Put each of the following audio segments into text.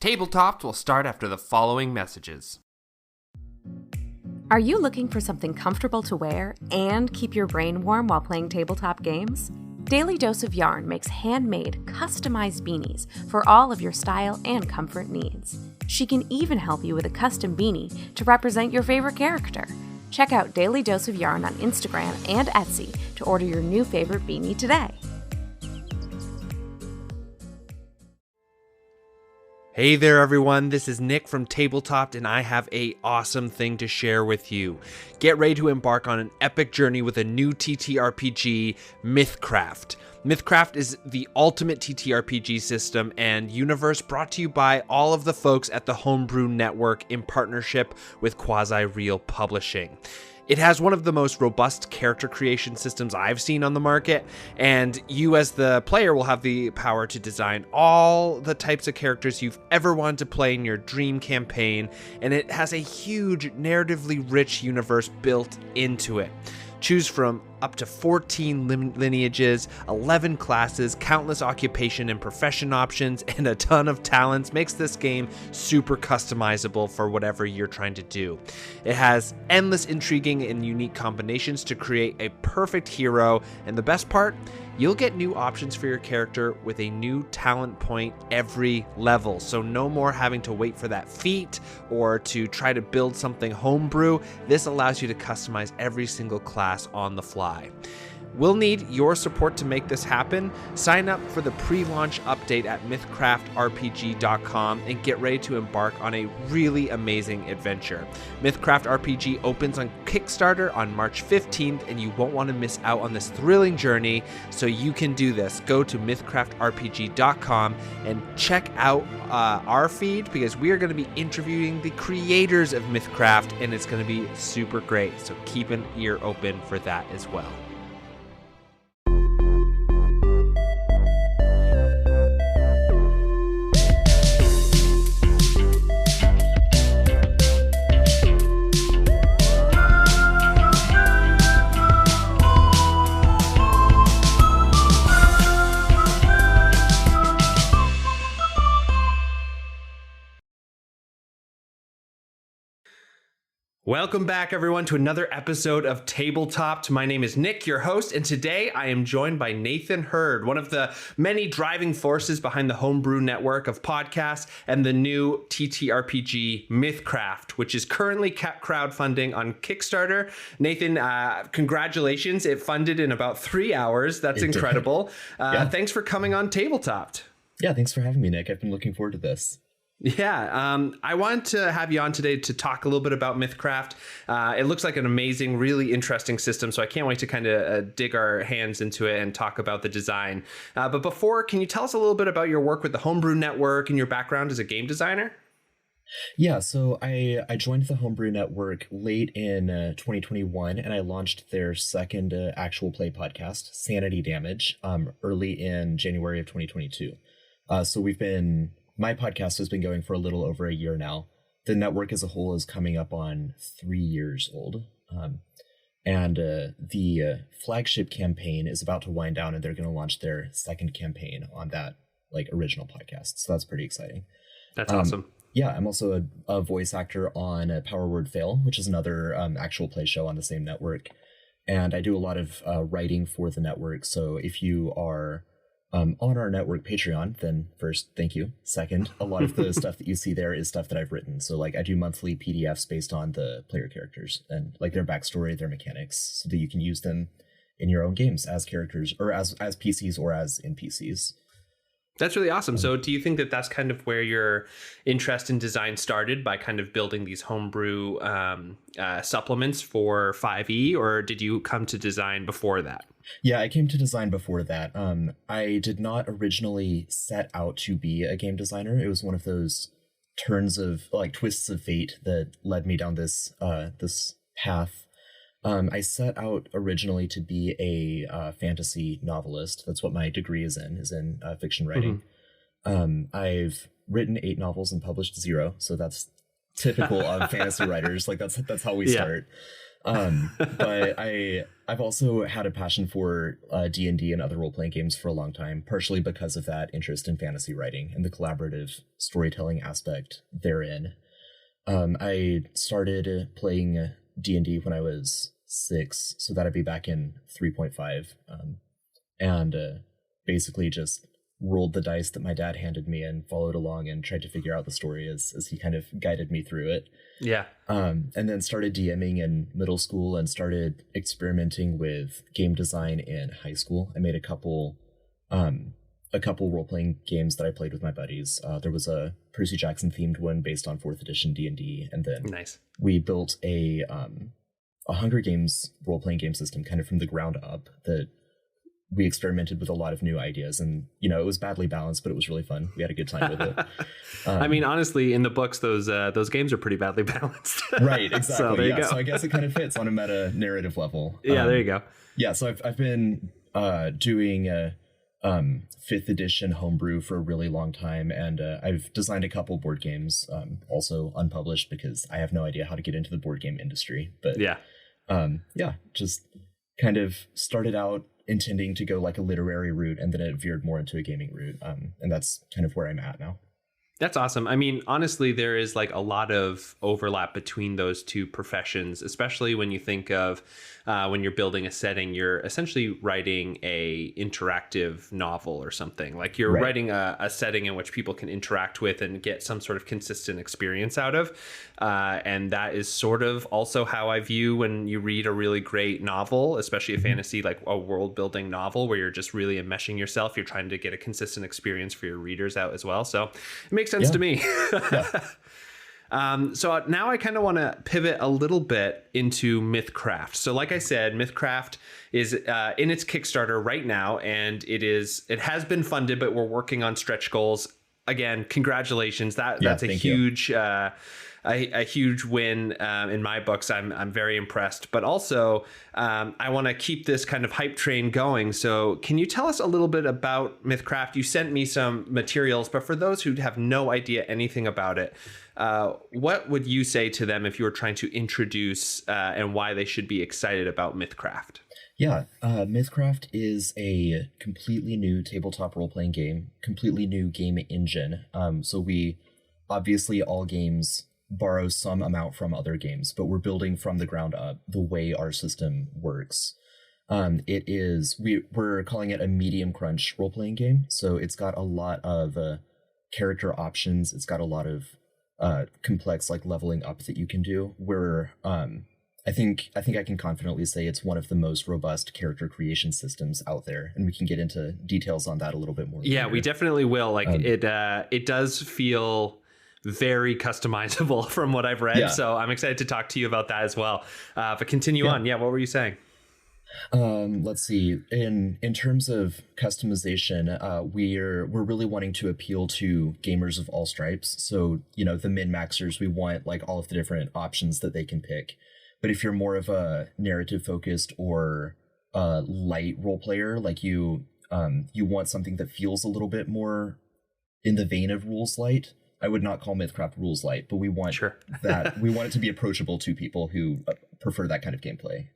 Tabletops will start after the following messages. Are you looking for something comfortable to wear and keep your brain warm while playing tabletop games? Daily Dose of Yarn makes handmade, customized beanies for all of your style and comfort needs. She can even help you with a custom beanie to represent your favorite character. Check out Daily Dose of Yarn on Instagram and Etsy to order your new favorite beanie today. Hey there everyone, this is Nick from Tabletop, and I have an awesome thing to share with you. Get ready to embark on an epic journey with a new TTRPG, Mythcraft. Mythcraft is the ultimate TTRPG system and universe brought to you by all of the folks at the Homebrew Network in partnership with Quasi-Real Publishing. It has one of the most robust character creation systems I've seen on the market, and you as the player will have the power to design all the types of characters you've ever wanted to play in your dream campaign, and it has a huge narratively rich universe built into it. Choose from up to 14 lineages, 11 classes, countless occupation and profession options, and a ton of talents makes this game super customizable for whatever you're trying to do. It has endless intriguing and unique combinations to create a perfect hero, and the best part, you'll get new options for your character with a new talent point every level, so no more having to wait for that feat or to try to build something homebrew. This allows you to customize every single class on the fly. We'll need your support to make this happen. Sign up for the pre-launch update at mythcraftrpg.com and get ready to embark on a really amazing adventure. Mythcraft RPG opens on Kickstarter on March 15th, and you won't want to miss out on this thrilling journey, so you can do this. Go to mythcraftrpg.com and check out our feed, because we are going to be interviewing the creators of Mythcraft, and it's going to be super great, so keep an ear open for that as well. Welcome back, everyone, to another episode of Tabletop. My name is Nick, your host, and today I am joined by Nathan Hurd, one of the many driving forces behind the Homebrew Network of podcasts and the new TTRPG Mythcraft, which is currently crowdfunding on Kickstarter. Nathan, congratulations. It funded in about 3 hours. That's incredible. Yeah. Thanks for coming on Tabletop. Yeah, thanks for having me, Nick. I've been looking forward to this. Yeah, I wanted to have you on today to talk a little bit about Mythcraft. It looks like an amazing, really interesting system, so I can't wait to kind of dig our hands into it and talk about the design. But before, can you tell us a little bit about your work with the Homebrew Network and your background as a game designer? Yeah, so I joined the Homebrew Network late in 2021, and I launched their second actual play podcast, Sanity Damage, early in January of 2022. So my podcast has been going for a little over a year now. The network as a whole is coming up on 3 years old. And the flagship campaign is about to wind down, and they're going to launch their second campaign on that original podcast. So that's pretty exciting. That's awesome. Yeah, I'm also a voice actor on Power Word Fail, which is another actual play show on the same network. And I do a lot of writing for the network. So if you are on our network Patreon, then first, thank you. Second, a lot of the stuff that you see there is stuff that I've written. So I do monthly PDFs based on the player characters and their backstory, their mechanics, so that you can use them in your own games as characters, or as PCs or as NPCs. That's really awesome. So do you think that that's kind of where your interest in design started, by kind of building these homebrew supplements for 5e, or did you come to design before that? Yeah, I came to design before that. I did not originally set out to be a game designer. It was one of those turns of twists of fate that led me down this path. I set out originally to be a fantasy novelist. That's what my degree is in fiction writing. Mm-hmm. I've written 8 novels and published 0, so that's typical of fantasy writers. That's how we start. But I've also had a passion for D&D and other role-playing games for a long time, partially because of that interest in fantasy writing and the collaborative storytelling aspect therein. I started playing D&D when I was 6, so that'd be back in 3.5, and basically just rolled the dice that my dad handed me and followed along and tried to figure out the story as he kind of guided me through it. Yeah. And then started DMing in middle school and started experimenting with game design in high school. I made a couple role-playing games that I played with my buddies. There was a Percy Jackson themed one based on 4th edition D&D, and then nice. We built a Hunger Games role-playing game system kind of from the ground up that we experimented with a lot of new ideas, and it was badly balanced, but it was really fun. We had a good time with it. I mean, honestly, in the books, those games are pretty badly balanced. Right, exactly. So there you go. So I guess it kind of fits on a meta narrative level. Yeah, there you go. Yeah, so I've been doing 5th edition homebrew for a really long time, and I've designed a couple board games, also unpublished because I have no idea how to get into the board game industry. But just kind of started out intending to go like a literary route, and then it veered more into a gaming route, and that's kind of where I'm at now. That's awesome. I mean, honestly, there is like a lot of overlap between those two professions, especially when you think of when you're building a setting, you're essentially writing a interactive novel or something. Like you're writing a setting in which people can interact with and get some sort of consistent experience out of. And that is sort of also how I view when you read a really great novel, especially a fantasy, like a world building novel where you're just really enmeshing yourself. You're trying to get a consistent experience for your readers out as well. So it makes sense to me. So now I kind of want to pivot a little bit into Mythcraft. So like I said, Mythcraft is in its Kickstarter right now, and it has been funded, but we're working on stretch goals. Again, congratulations. That's a huge a huge win in my books. I'm very impressed, but also I want to keep this kind of hype train going. So can you tell us a little bit about Mythcraft? You sent me some materials, but for those who have no idea anything about it, what would you say to them if you were trying to introduce and why they should be excited about Mythcraft? Yeah, Mythcraft is a completely new tabletop role-playing game, completely new game engine. So we obviously all games borrow some amount from other games, but we're building from the ground up the way our system works. We're calling it a medium crunch role-playing game. So it's got a lot of character options. It's got a lot of complex like leveling up that you can do. I think I can confidently say it's one of the most robust character creation systems out there, and we can get into details on that a little bit more. Yeah, later. we definitely will. Like it does feel very customizable from what I've read. Yeah. So I'm excited to talk to you about that as well. But continue on. Yeah, what were you saying? Let's see. In terms of customization, we're really wanting to appeal to gamers of all stripes. So, the min-maxers, we want like all of the different options that they can pick. But if you're more of a narrative focused or light role player, like you want something that feels a little bit more in the vein of rules light. I would not call Mythcraft rules light, but we want that. We want it to be approachable to people who prefer that kind of gameplay.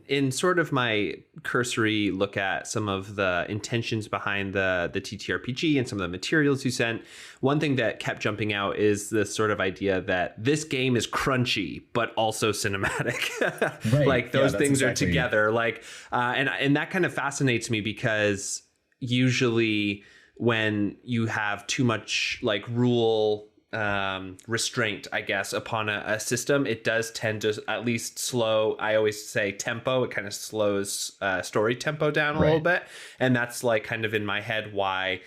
In sort of my cursory look at some of the intentions behind the TTRPG and some of the materials you sent, one thing that kept jumping out is this sort of idea that this game is crunchy but also cinematic. Like those things are together. Like and that kind of fascinates me because usually when you have too much like rule restraint, I guess, upon a system, it does tend to at least slow. I always say tempo. It kind of slows story tempo down a little bit. And that's like kind of in my head why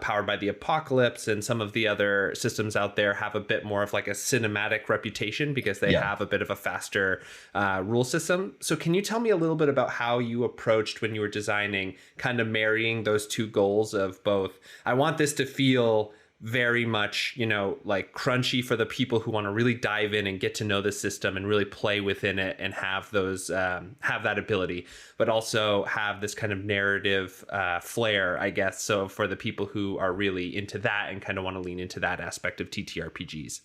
Powered by the Apocalypse and some of the other systems out there have a bit more of like a cinematic reputation because they have a bit of a faster rule system. So can you tell me a little bit about how you approached when you were designing kind of marrying those two goals of both, I want this to feel very much, like crunchy for the people who want to really dive in and get to know the system and really play within it and have those have that ability, but also have this kind of narrative flair, I guess. So for the people who are really into that and kind of want to lean into that aspect of TTRPGs.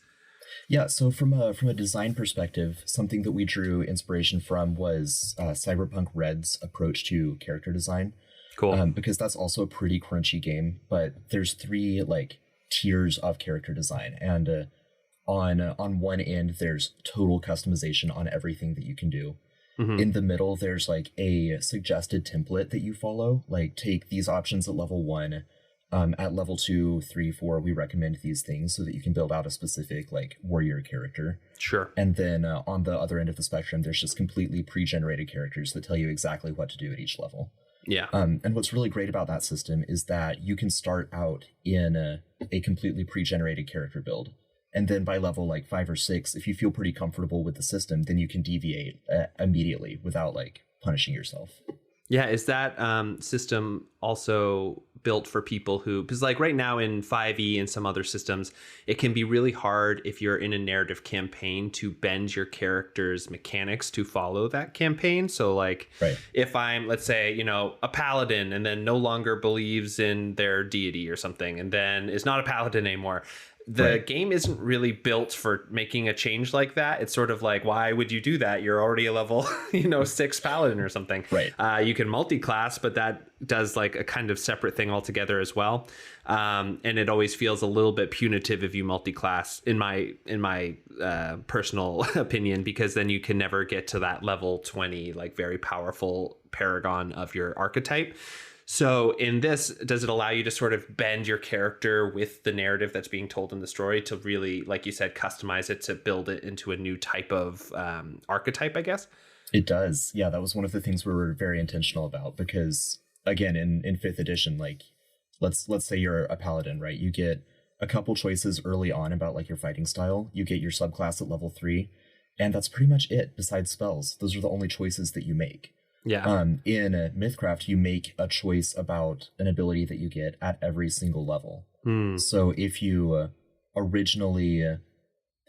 Yeah, so from a design perspective, something that we drew inspiration from was Cyberpunk Red's approach to character design. Cool. Because that's also a pretty crunchy game, but there's three like tiers of character design, and on one end there's total customization on everything that you can do. In the middle, there's like a suggested template that you follow, like take these options at level 1. At level 2, 3, 4, we recommend these things so that you can build out a specific like warrior character. Sure. And then on the other end of the spectrum, there's just completely pre-generated characters that tell you exactly what to do at each level. Yeah. And what's really great about that system is that you can start out in a completely pre-generated character build. And then by level like 5 or 6, if you feel pretty comfortable with the system, then you can deviate immediately without like punishing yourself. Yeah, is that system also built for people who, because like right now in 5e and some other systems, it can be really hard if you're in a narrative campaign to bend your character's mechanics to follow that campaign. So like if I'm, let's say, you know, a paladin and then no longer believes in their deity or something, and then is not a paladin anymore, the game isn't really built for making a change like that. It's sort of like, why would you do that? You're already a level, 6 paladin or something. Right. You can multi-class, but that does like a kind of separate thing altogether as well. And it always feels a little bit punitive if you multi-class, in my personal opinion, because then you can never get to that level 20, like very powerful paragon of your archetype. So in this, does it allow you to sort of bend your character with the narrative that's being told in the story to really, like you said, customize it to build it into a new type of archetype, I guess? It does. Yeah, that was one of the things we were very intentional about because, again, in 5th edition, like, let's say you're a paladin, right? You get a couple choices early on about like your fighting style. You get your subclass at level 3, and that's pretty much it besides spells. Those are the only choices that you make. Yeah. In Mythcraft, you make a choice about an ability that you get at every single level. So if you originally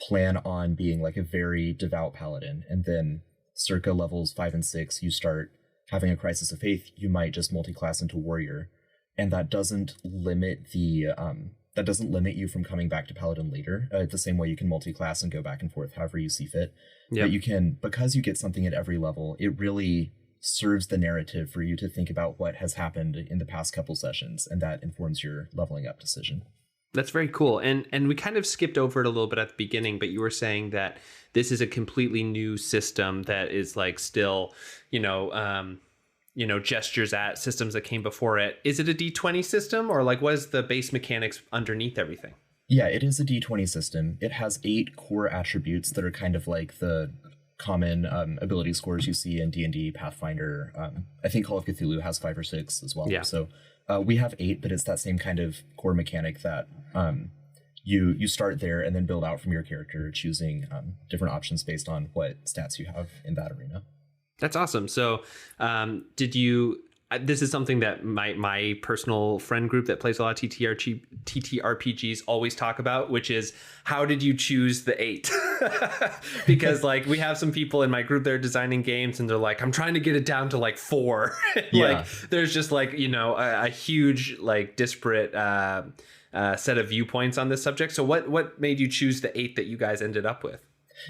plan on being like a very devout paladin, and then circa levels 5 and 6, you start having a crisis of faith, you might just multi-class into warrior, and that doesn't limit you from coming back to paladin later. The same way you can multi-class and go back and forth however you see fit. Yep. But you can, because you get something at every level, it really serves the narrative for you to think about what has happened in the past couple sessions, and that informs your leveling up decision. That's very cool. And we kind of skipped over it a little bit at the beginning, but you were saying that this is a completely new system that is like still, gestures at systems that came before it. Is it a D20 system, or like what is the base mechanics underneath everything? Yeah, it is a D20 system. It has 8 core attributes that are kind of like the common ability scores you see in D&D, Pathfinder. I think Call of Cthulhu has 5 or 6 as well. Yeah. So we have 8, but it's that same kind of core mechanic that you start there and then build out from your character, choosing different options based on what stats you have in that arena. That's awesome. So this is something that my personal friend group that plays a lot of TTRPGs always talk about, which is how did you choose the 8? Because like we have some people in my group that are designing games and they're like, I'm trying to get it down to like 4. Like there's just like, a huge like disparate set of viewpoints on this subject. So what made you choose the 8 that you guys ended up with?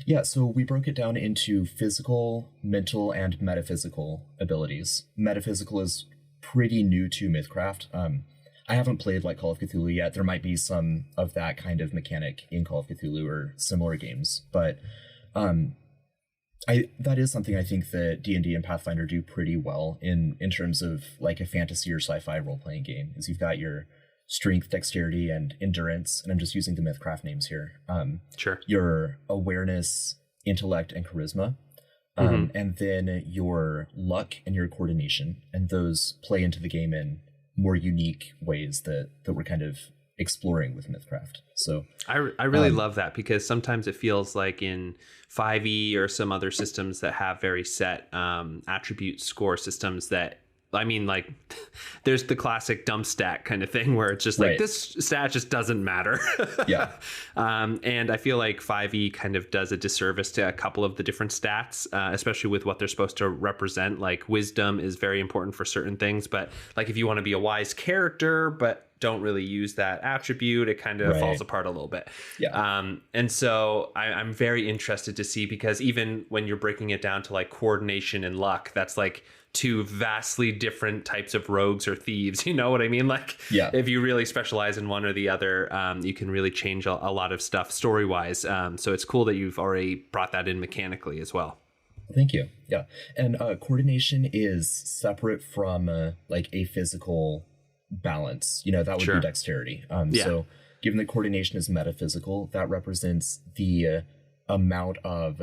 Yeah, so we broke it down into physical, mental, and metaphysical abilities. Metaphysical is pretty new to Mythcraft. I haven't played like Call of Cthulhu yet. There might be some of that kind of mechanic in Call of Cthulhu or similar games, but that is something I think that D&D and Pathfinder do pretty well in terms of like a fantasy or sci-fi role-playing game, is you've got your strength, dexterity, and endurance, and I'm just using the Mythcraft names here. Sure. Your awareness, intellect, and charisma, and then your luck and your coordination, and those play into the game in more unique ways that we're kind of exploring with Mythcraft. So I really love that, because sometimes it feels like in 5e or some other systems that have very set attribute score systems that, I mean, like there's the classic dump stat kind of thing where it's just like this stat just doesn't matter. Yeah. And I feel like 5e kind of does a disservice to a couple of the different stats, especially with what they're supposed to represent. Like wisdom is very important for certain things, but like if you want to be a wise character, but don't really use that attribute, it kind of falls apart a little bit. And so I'm very interested to see, because even when you're breaking it down to like coordination and luck, that's like two vastly different types of rogues or thieves. You know what I mean? Like, if you really specialize in one or the other, you can really change a lot of stuff story wise. So it's cool that you've already brought that in mechanically as well. Thank you. Yeah. And coordination is separate from like a physical balance. You know, that would be dexterity. So given that coordination is metaphysical, that represents the amount of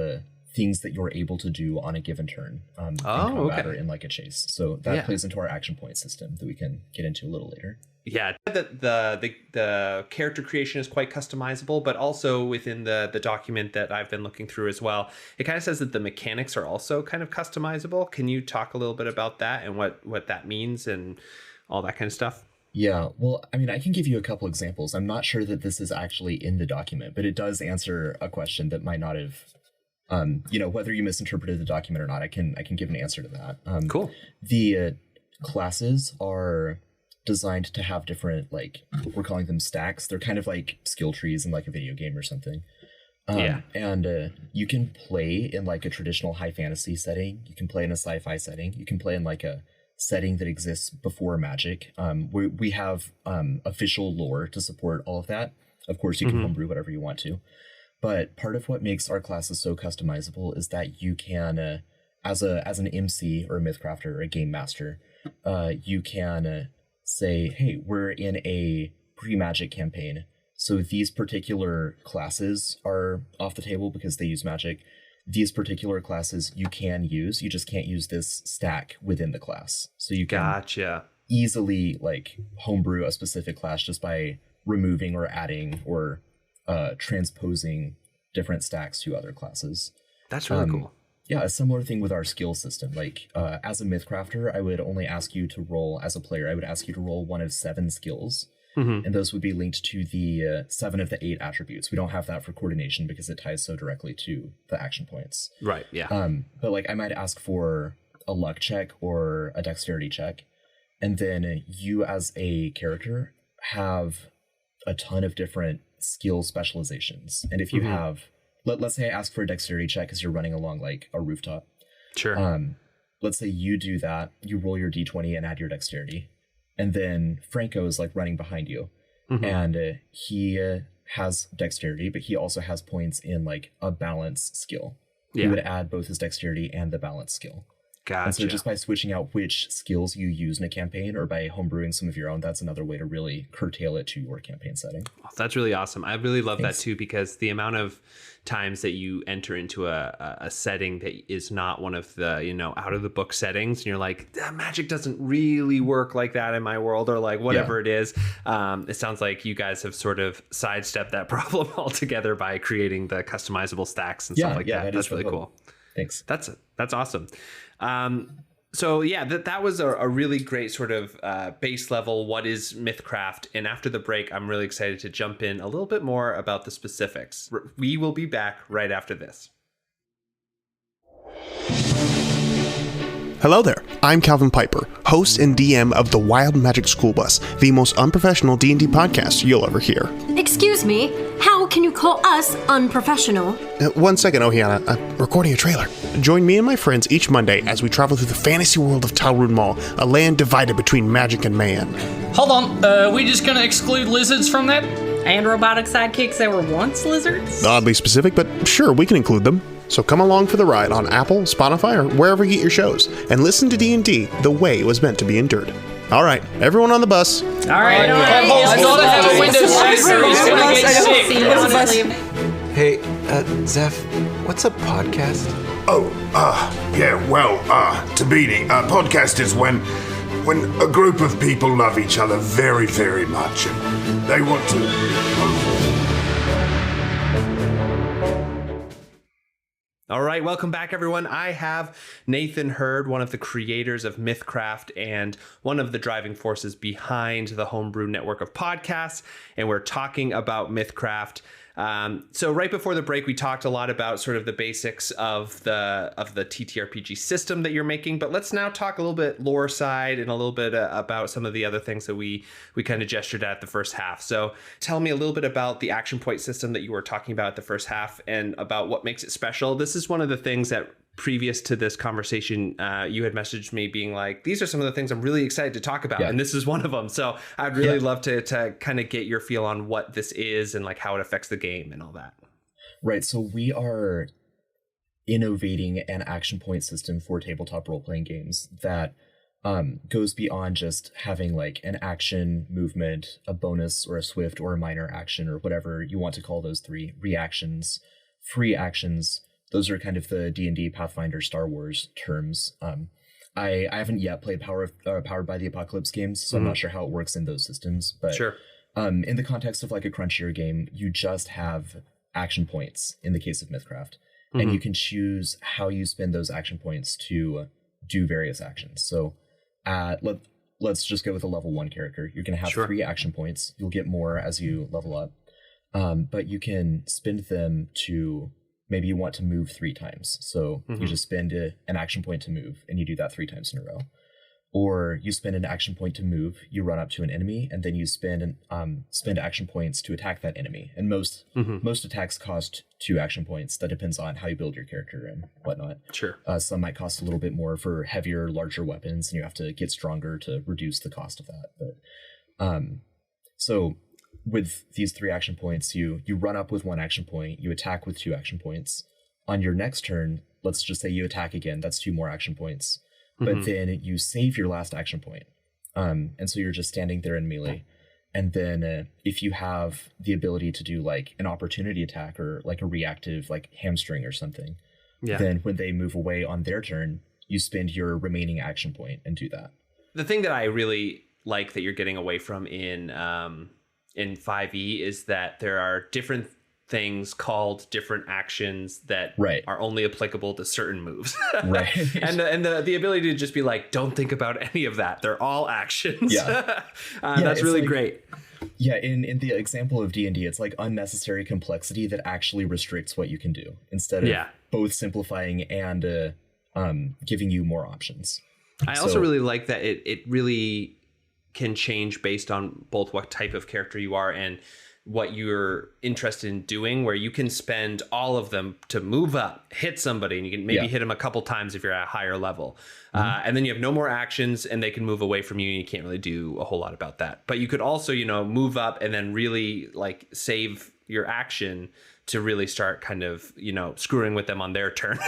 things that you're able to do on a given turn in combat or in like a chase. So that plays into our action point system that we can get into a little later. Yeah, the character creation is quite customizable, but also within the document that I've been looking through as well, it kind of says that the mechanics are also kind of customizable. Can you talk a little bit about that and what that means and all that kind of stuff? Yeah, well, I mean, I can give you a couple examples. I'm not sure that this is actually in the document, but it does answer a question that might not have, whether you misinterpreted the document or not, I can give an answer to that. Cool. The classes are designed to have different, like, we're calling them stacks. They're kind of like skill trees in like a video game or something. And you can play in like a traditional high fantasy setting. You can play in a sci-fi setting. You can play in like a setting that exists before magic. We have official lore to support all of that. Of course, you can homebrew whatever you want to. But part of what makes our classes so customizable is that you can, as an MC or a Mythcrafter or a game master, you can say, hey, we're in a pre-magic campaign, so these particular classes are off the table because they use magic. These particular classes you can use, you just can't use this stack within the class. So you can easily like homebrew a specific class just by removing or adding or transposing different stacks to other classes. That's really cool. Yeah, a similar thing with our skill system. Like, as a Mythcrafter, I would only ask you to roll, as a player, I would ask you to roll one of 7 skills. And those would be linked to the 7 of the 8 attributes. We don't have that for coordination because it ties so directly to the action points. Right, yeah. But, like, I might ask for a luck check or a dexterity check. And then you, as a character, have a ton of different skill specializations. And if you have... Let's say I ask for a dexterity check because you're running along like a rooftop. Sure. Let's say you do that. You roll your d20 and add your dexterity. And then Franco is like running behind you. And he has dexterity, but he also has points in like a balance skill. He would add both his dexterity and the balance skill. Gotcha. And so just by switching out which skills you use in a campaign or by homebrewing some of your own, that's another way to really curtail it to your campaign setting. Oh, that's really awesome. I really love that too, because the amount of times that you enter into a setting that is not one of the, out of the book settings, and you're like, magic doesn't really work like that in my world, or like whatever it is. It sounds like you guys have sort of sidestepped that problem altogether by creating the customizable stacks and stuff like that. That's really cool. Thanks. That's awesome. So yeah, that was a really great sort of base level, what is Mythcraft? And after the break, I'm really excited to jump in a little bit more about the specifics. We will be back right after this. Hello there, I'm Calvin Piper, host and DM of the Wild Magic School Bus, the most unprofessional D&D podcast you'll ever hear. Excuse me, how can you call us unprofessional? 1 second, Ohiana, I'm recording a trailer. Join me and my friends each Monday as we travel through the fantasy world of Talrun Mall, a land divided between magic and man. Hold on, we just gonna exclude lizards from that? And robotic sidekicks that were once lizards? Oddly specific, but sure, we can include them. So come along for the ride on Apple, Spotify, or wherever you get your shows, and listen to D&D the way it was meant to be endured. All right, everyone on the bus. All right. He's gotta have a window seat or he's gonna get sick. Hey, Zeph, what's a podcast? Tabini, a podcast is when a group of people love each other very, very much and they want to... All right, welcome back, everyone. I have Nathan Hurd, one of the creators of Mythcraft and one of the driving forces behind the Homebrew Network of podcasts, and we're talking about Mythcraft. So right before the break, we talked a lot about sort of the basics of the TTRPG system that you're making. But let's now talk a little bit lore side and a little bit about some of the other things that we kind of gestured at the first half. So tell me a little bit about the action point system that you were talking about at the first half and about what makes it special. This is one of the things that previous to this conversation, you had messaged me being like, these are some of the things I'm really excited to talk about. And this is one of them. So I'd really love to kind of get your feel on what this is and like how it affects the game and all that. Right. So we are innovating an action point system for tabletop role-playing games that goes beyond just having like an action movement, a bonus or a swift or a minor action or whatever you want to call those three reactions, free actions. Those are kind of the D&D, Pathfinder, Star Wars terms. I haven't yet played Powered by the Apocalypse games, so I'm not sure how it works in those systems. But in the context of like a crunchier game, you just have action points in the case of Mythcraft. And you can choose how you spend those action points to do various actions. So let's just go with a level 1 character. You're going to have 3 action points. You'll get more as you level up. But you can spend them to... Maybe you want to move 3 times. So you just spend an action point to move, and you do that 3 times in a row. Or you spend an action point to move, you run up to an enemy, and then you spend action points to attack that enemy. And most attacks cost 2 action points. That depends on how you build your character and whatnot. Some might cost a little bit more for heavier, larger weapons, and you have to get stronger to reduce the cost of that. But so with these 3 action points, you run up with 1 action point, you attack with 2 action points. On your next turn, let's just say you attack again, that's 2 more action points. But then you save your last action point. And so you're just standing there in melee. And then if you have the ability to do like an opportunity attack or like a reactive like hamstring or something, then when they move away on their turn, you spend your remaining action point and do that. The thing that I really like that you're getting away from in 5e is that there are different things called different actions that are only applicable to certain moves. and the ability to just be like, don't think about any of that. They're all actions. That's really like, great. Yeah, in the example of D&D, it's like unnecessary complexity that actually restricts what you can do instead of both simplifying and giving you more options. I also really like that it really can change based on both what type of character you are and what you're interested in doing, where you can spend all of them to move up, hit somebody, and you can maybe hit them a couple times if you're at a higher level. And then you have no more actions and they can move away from you and you can't really do a whole lot about that. But you could also, move up and then really like save your action to really start kind of, screwing with them on their turn.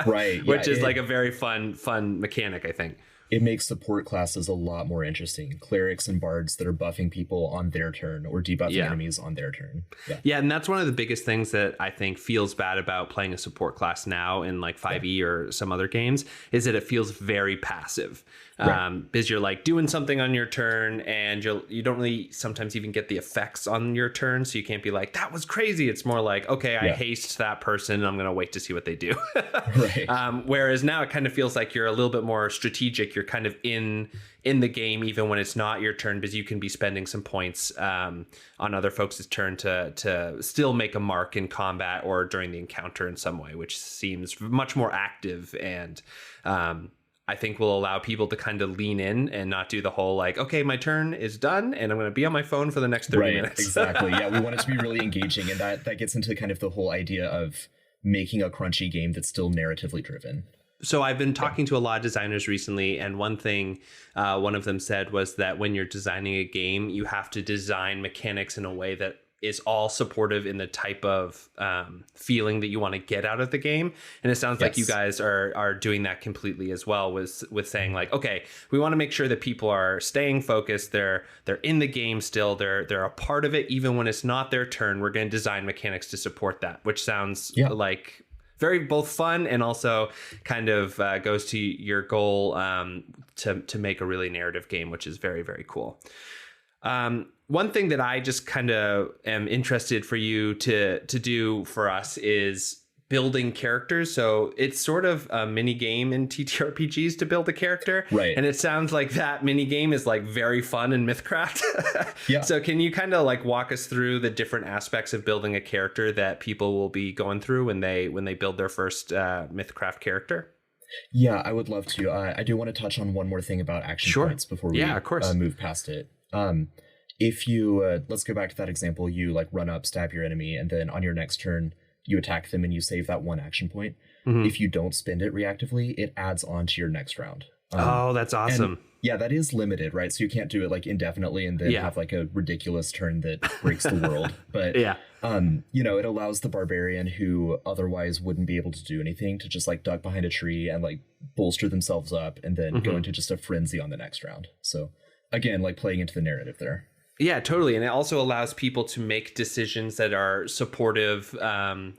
Which is like a very fun mechanic, I think. It makes support classes a lot more interesting. Clerics and bards that are buffing people on their turn or debuffing enemies on their turn. And that's one of the biggest things that I think feels bad about playing a support class now in like 5e or some other games is that it feels very passive. Because you're like doing something on your turn and you don't really sometimes even get the effects on your turn. So you can't be like, that was crazy. It's more like, okay, I haste that person and I'm going to wait to see what they do. Whereas now it kind of feels like you're a little bit more strategic. You're kind of in the game, even when it's not your turn, because you can be spending some points on other folks' turn to still make a mark in combat or during the encounter in some way, which seems much more active and I think will allow people to kind of lean in and not do the whole like, okay, my turn is done and I'm going to be on my phone for the next 30 minutes. Exactly. Yeah, we want it to be really engaging. And that gets into kind of the whole idea of making a crunchy game that's still narratively driven. So I've been talking to a lot of designers recently, and one thing one of them said was that when you're designing a game, you have to design mechanics in a way that is all supportive in the type of feeling that you want to get out of the game. And it sounds like you guys are doing that completely as well with saying like, okay, we want to make sure that people are staying focused. They're in the game still. They're a part of it. Even when it's not their turn, we're going to design mechanics to support that, which sounds like very both fun and also kind of goes to your goal to make a really narrative game, which is very, very cool. One thing that I just kind of am interested for you to do for us is building characters. So it's sort of a mini game in TTRPGs to build a character. Right. And it sounds like that mini game is like very fun in Mythcraft. Yeah. So can you kind of like walk us through the different aspects of building a character that people will be going through when they build their first Mythcraft character? Yeah, I would love to. I do want to touch on one more thing about action points before we of course. Move past it. If you, let's go back to that example, you like run up, stab your enemy, and then on your next turn, you attack them and you save that one action point. Mm-hmm. If you don't spend it reactively, it adds on to your next round. Oh, that's awesome. And, yeah, that is limited, right? So you can't do it like indefinitely and then have like a ridiculous turn that breaks the world. But, you know, it allows the barbarian who otherwise wouldn't be able to do anything to just like duck behind a tree and like bolster themselves up and then go into just a frenzy on the next round. So again, like playing into the narrative there. Yeah, totally. And it also allows people to make decisions that are supportive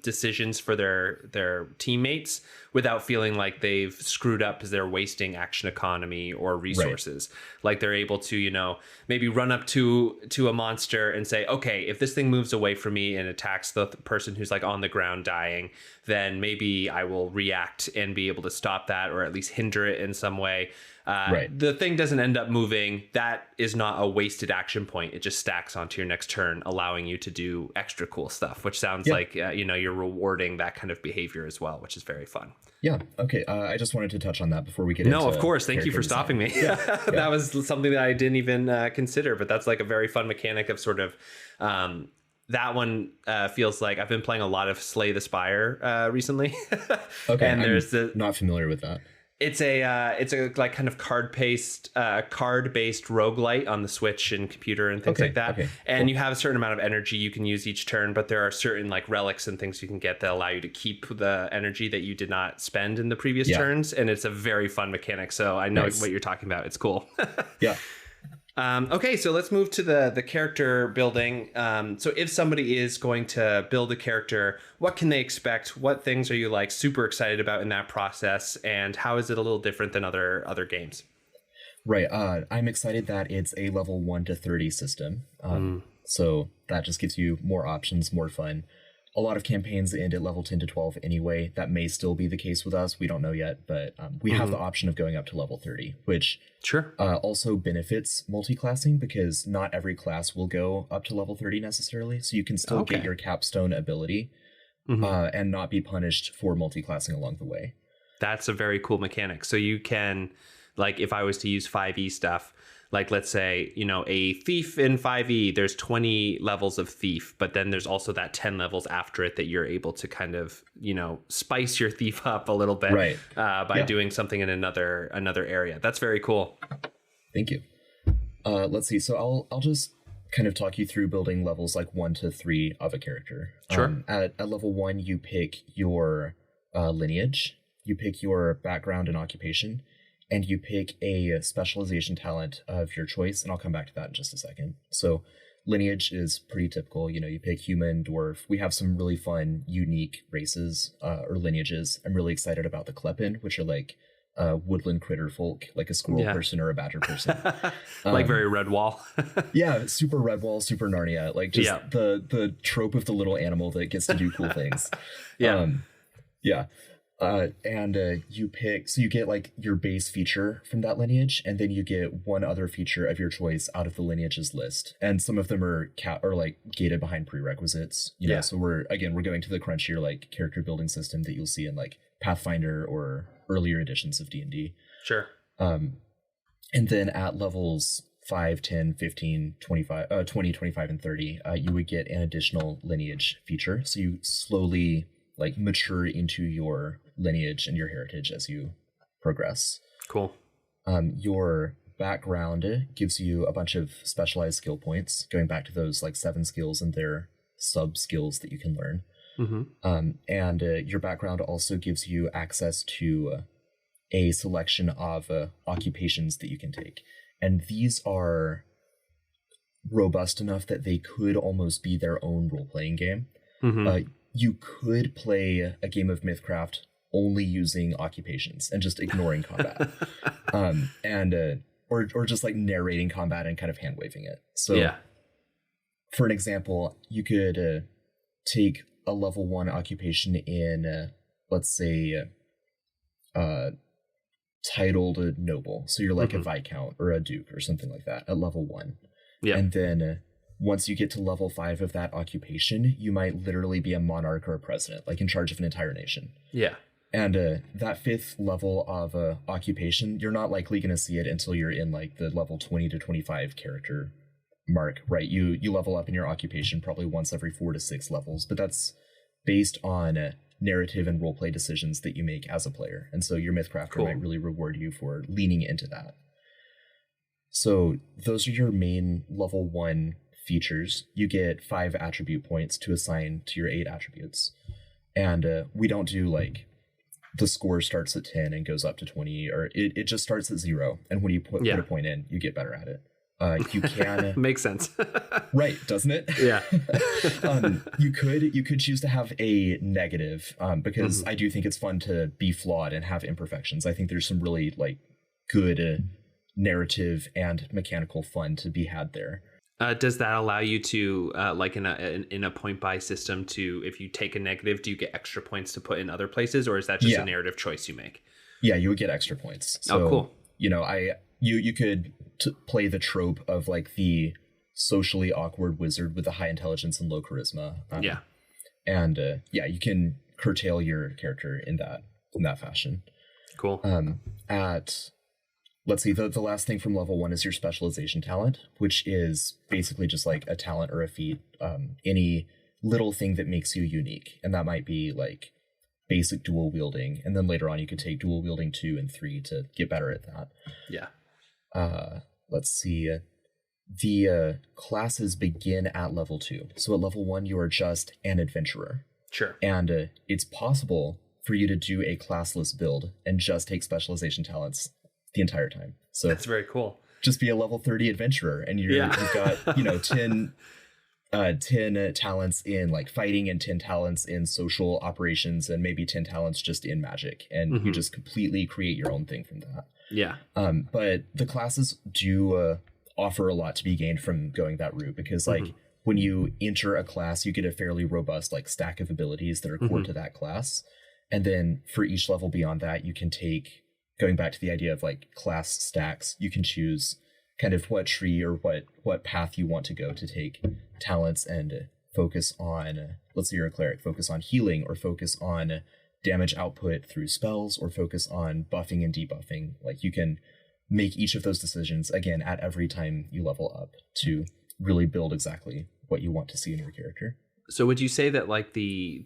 decisions for their teammates without feeling like they've screwed up because they're wasting action economy or resources. Right. Like they're able to, you know, maybe run up to a monster and say, okay, if this thing moves away from me and attacks the person who's like on the ground dying, then maybe I will react and be able to stop that or at least hinder it in some way. The thing doesn't end up moving. That is not a wasted action point. It just stacks onto your next turn, allowing you to do extra cool stuff, which sounds like, you know, you're rewarding that kind of behavior as well, which is very fun. Yeah. Okay. I just wanted to touch on that before we get into... No, of course. Thank you for stopping me. That was something that I didn't even consider, but that's like a very fun mechanic of sort of... that one feels like I've been playing a lot of Slay the Spire recently. Okay. And there's not familiar with that. It's a like kind of card-based roguelite on the Switch and computer and things like that. Okay, and you have a certain amount of energy you can use each turn, but there are certain like relics and things you can get that allow you to keep the energy that you did not spend in the previous turns. And it's a very fun mechanic. So I know what you're talking about. It's cool. Yeah. Okay, so let's move to the character building. So if somebody is going to build a character, what can they expect? What things are you like super excited about in that process? And how is it a little different than other games? Right. I'm excited that it's a level 1 to 30 system. So that just gives you more options, more fun. A lot of campaigns end at level 10 to 12 anyway. That may still be the case with us. We don't know yet, but we have the option of going up to level 30, which also benefits multi-classing because not every class will go up to level 30 necessarily. So you can still get your capstone ability and not be punished for multi-classing along the way. That's a very cool mechanic. So you can, like if I was to use 5e stuff, like let's say, you know, a thief in 5e, there's 20 levels of thief, but then there's also that 10 levels after it that you're able to kind of, you know, spice your thief up a little bit by doing something in another area. That's very cool. Thank you. Let's see. So I'll just kind of talk you through building levels like 1 to 3 of a character. Sure. At level 1, you pick your lineage, you pick your background and occupation, and you pick a specialization talent of your choice, and I'll come back to that in just a second. So lineage is pretty typical. You know, you pick human, dwarf. We have some really fun, unique races or lineages. I'm really excited about the Kleppen, which are like woodland critter folk, like a squirrel person or a badger person. Like very Redwall. Yeah, super Redwall, super Narnia. Like just the trope of the little animal that gets to do cool things. You pick, so you get like your base feature from that lineage, and then you get one other feature of your choice out of the lineages list. And some of them are like gated behind prerequisites. You know, so we're going to the crunchier like character building system that you'll see in like Pathfinder or earlier editions of D&D. Sure. And then at levels 5, 10, 15, 25, 20, 25, and 30, you would get an additional lineage feature. So you slowly like mature into your lineage and your heritage as you progress. Cool. Your background gives you a bunch of specialized skill points, going back to those like 7 skills and their sub skills that you can learn. And your background also gives you access to a selection of occupations that you can take. And these are robust enough that they could almost be their own role-playing game. You could play a game of Mythcraft only using occupations and just ignoring combat, or just like narrating combat and kind of hand waving it. So, for an example, you could take a level 1 occupation in, let's say, titled a noble. So you're like a viscount or a duke or something like that at level 1. Yeah. And then once you get to level 5 of that occupation, you might literally be a monarch or a president, like in charge of an entire nation. Yeah. And that 5th level of occupation, you're not likely going to see it until you're in like the level 20 to 25 character mark, right? You level up in your occupation probably once every 4 to 6 levels, but that's based on narrative and roleplay decisions that you make as a player. And so your Mythcrafter might really reward you for leaning into that. So those are your main level 1 features. You get 5 attribute points to assign to your 8 attributes. And we don't do like the score starts at 10 and goes up to 20, or it just starts at 0. And when you put a point in, you get better at it. You can makes sense. Right, doesn't it? Yeah. You could choose to have a negative, because I do think it's fun to be flawed and have imperfections. I think there's some really like good narrative and mechanical fun to be had there. Does that allow you to, like in a point buy system, to if you take a negative, do you get extra points to put in other places, or is that just a narrative choice you make? Yeah, you would get extra points. So, cool. You know, you could play the trope of like the socially awkward wizard with the high intelligence and low charisma. And you can curtail your character in that fashion. Cool. Let's see, the last thing from level 1 is your specialization talent, which is basically just like a talent or a feat, any little thing that makes you unique. And that might be like basic dual wielding. And then later on, you could take dual wielding 2 and 3 to get better at that. Yeah. Let's see. The classes begin at level 2. So at level 1, you are just an adventurer. Sure. And it's possible for you to do a classless build and just take specialization talents the entire time. So that's very cool. Just be a level 30 adventurer, and you've got 10 talents in like fighting and 10 talents in social operations and maybe 10 talents just in magic, and you just completely create your own thing from that. Yeah. But the classes do offer a lot to be gained from going that route, because like when you enter a class, you get a fairly robust like stack of abilities that are core to that class, and then for each level beyond that, you can take, going back to the idea of like class stacks, you can choose kind of what tree or what path you want to go to take talents and focus on, let's say you're a cleric, focus on healing, or focus on damage output through spells, or focus on buffing and debuffing. Like you can make each of those decisions again at every time you level up to really build exactly what you want to see in your character. So would you say that like the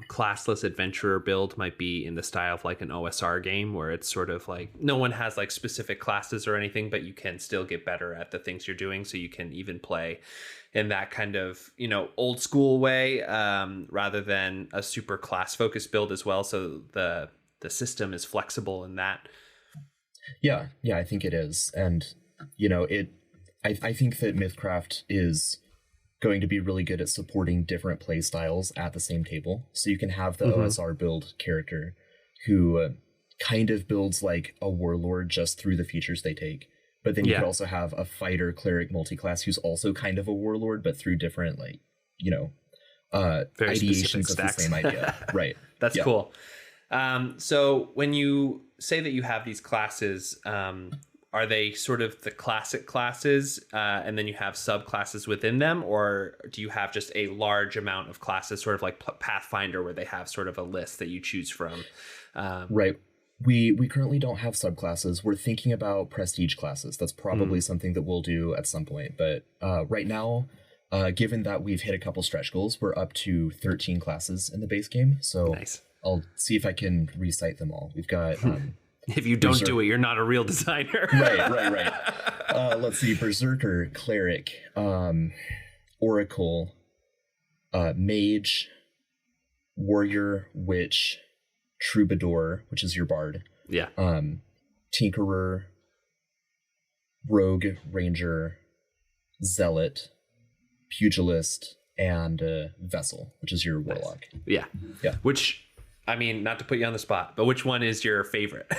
classless adventurer build might be in the style of like an OSR game, where it's sort of like no one has like specific classes or anything, but you can still get better at the things you're doing, so you can even play in that kind of, you know, old school way, rather than a super class focused build as well, so the system is flexible in that? Yeah, I think it is. And you know, I think that Mythcraft is going to be really good at supporting different play styles at the same table. So you can have the OSR build character who kind of builds like a warlord just through the features they take. But then you could also have a fighter cleric multi-class who's also kind of a warlord, but through different, like, you know, very ideations of the same idea. Right. That's cool. So when you say that you have these classes, are they sort of the classic classes, and then you have subclasses within them, or do you have just a large amount of classes, sort of like Pathfinder, where they have sort of a list that you choose from? Right. We currently don't have subclasses. We're thinking about prestige classes. That's probably something that we'll do at some point. But right now, given that we've hit a couple stretch goals, we're up to 13 classes in the base game. So nice. I'll see if I can recite them all. We've got... if you don't do it, you're not a real designer. Right. Let's see. Berserker, Cleric, Oracle, Mage, Warrior, Witch, Troubadour, which is your bard. Yeah. Tinkerer, Rogue, Ranger, Zealot, Pugilist, and Vessel, which is your warlock. Yeah. Which I mean, not to put you on the spot, but which one is your favorite?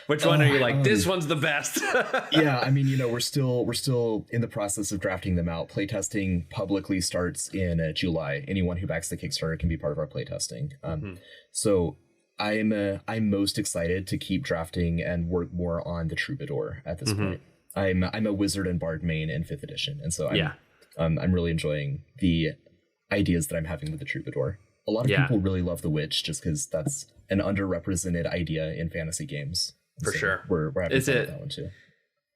Which one are you like, this one's the best? Yeah, I mean, we're still in the process of drafting them out. Playtesting publicly starts in July. Anyone who backs the Kickstarter can be part of our playtesting. So I'm most excited to keep drafting and work more on the Troubadour at this point. I'm a Wizard and Bard main in 5th edition, and so I'm really enjoying the ideas that I'm having with the Troubadour. A lot of people really love the Witch just because that's an underrepresented idea in fantasy games. For sure. We're having fun with that one too.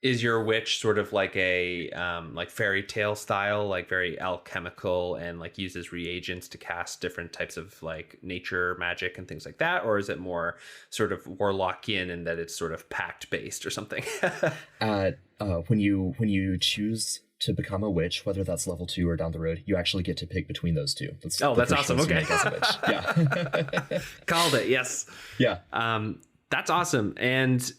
Is your witch sort of like a like fairy tale style, like very alchemical and like uses reagents to cast different types of like nature magic and things like that? Or is it more sort of warlockian in that it's sort of pact based or something? When you choose to become a witch, whether that's level 2 or down the road, you actually get to pick between those two. That's awesome. Okay. Yeah. Called it. Yes. Yeah. That's awesome. And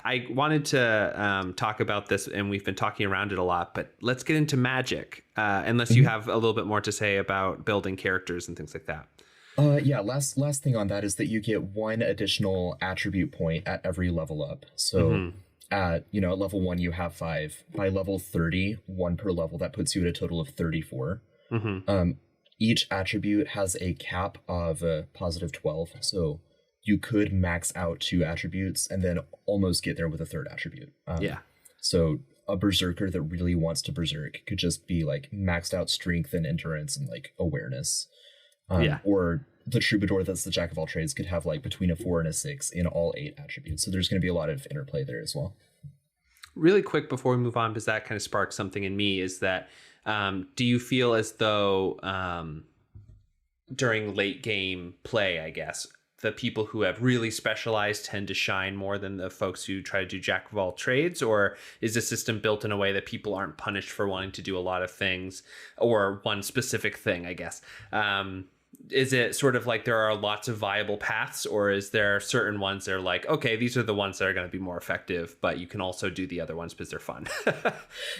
I wanted to talk about this, and we've been talking around it a lot, but let's get into magic, unless you have a little bit more to say about building characters and things like that. Yeah, last thing on that is that you get 1 additional attribute point at every level up. So at level 1 you have 5. By level 30, 1 per level, that puts you at a total of 34. Each attribute has a cap of positive 12, so you could max out 2 attributes and then almost get there with a 3rd attribute. So a berserker that really wants to berserk could just be like maxed out strength and endurance and like awareness. Or the troubadour that's the jack of all trades could have like between a 4 and a 6 in all 8 attributes. So there's going to be a lot of interplay there as well. Really quick before we move on, because that kind of sparked something in me, is that do you feel as though during late game play, I guess, the people who have really specialized tend to shine more than the folks who try to do jack of all trades? Or is the system built in a way that people aren't punished for wanting to do a lot of things or one specific thing, I guess? Is it sort of like there are lots of viable paths, or is there certain ones that are like, okay, these are the ones that are going to be more effective, but you can also do the other ones because they're fun?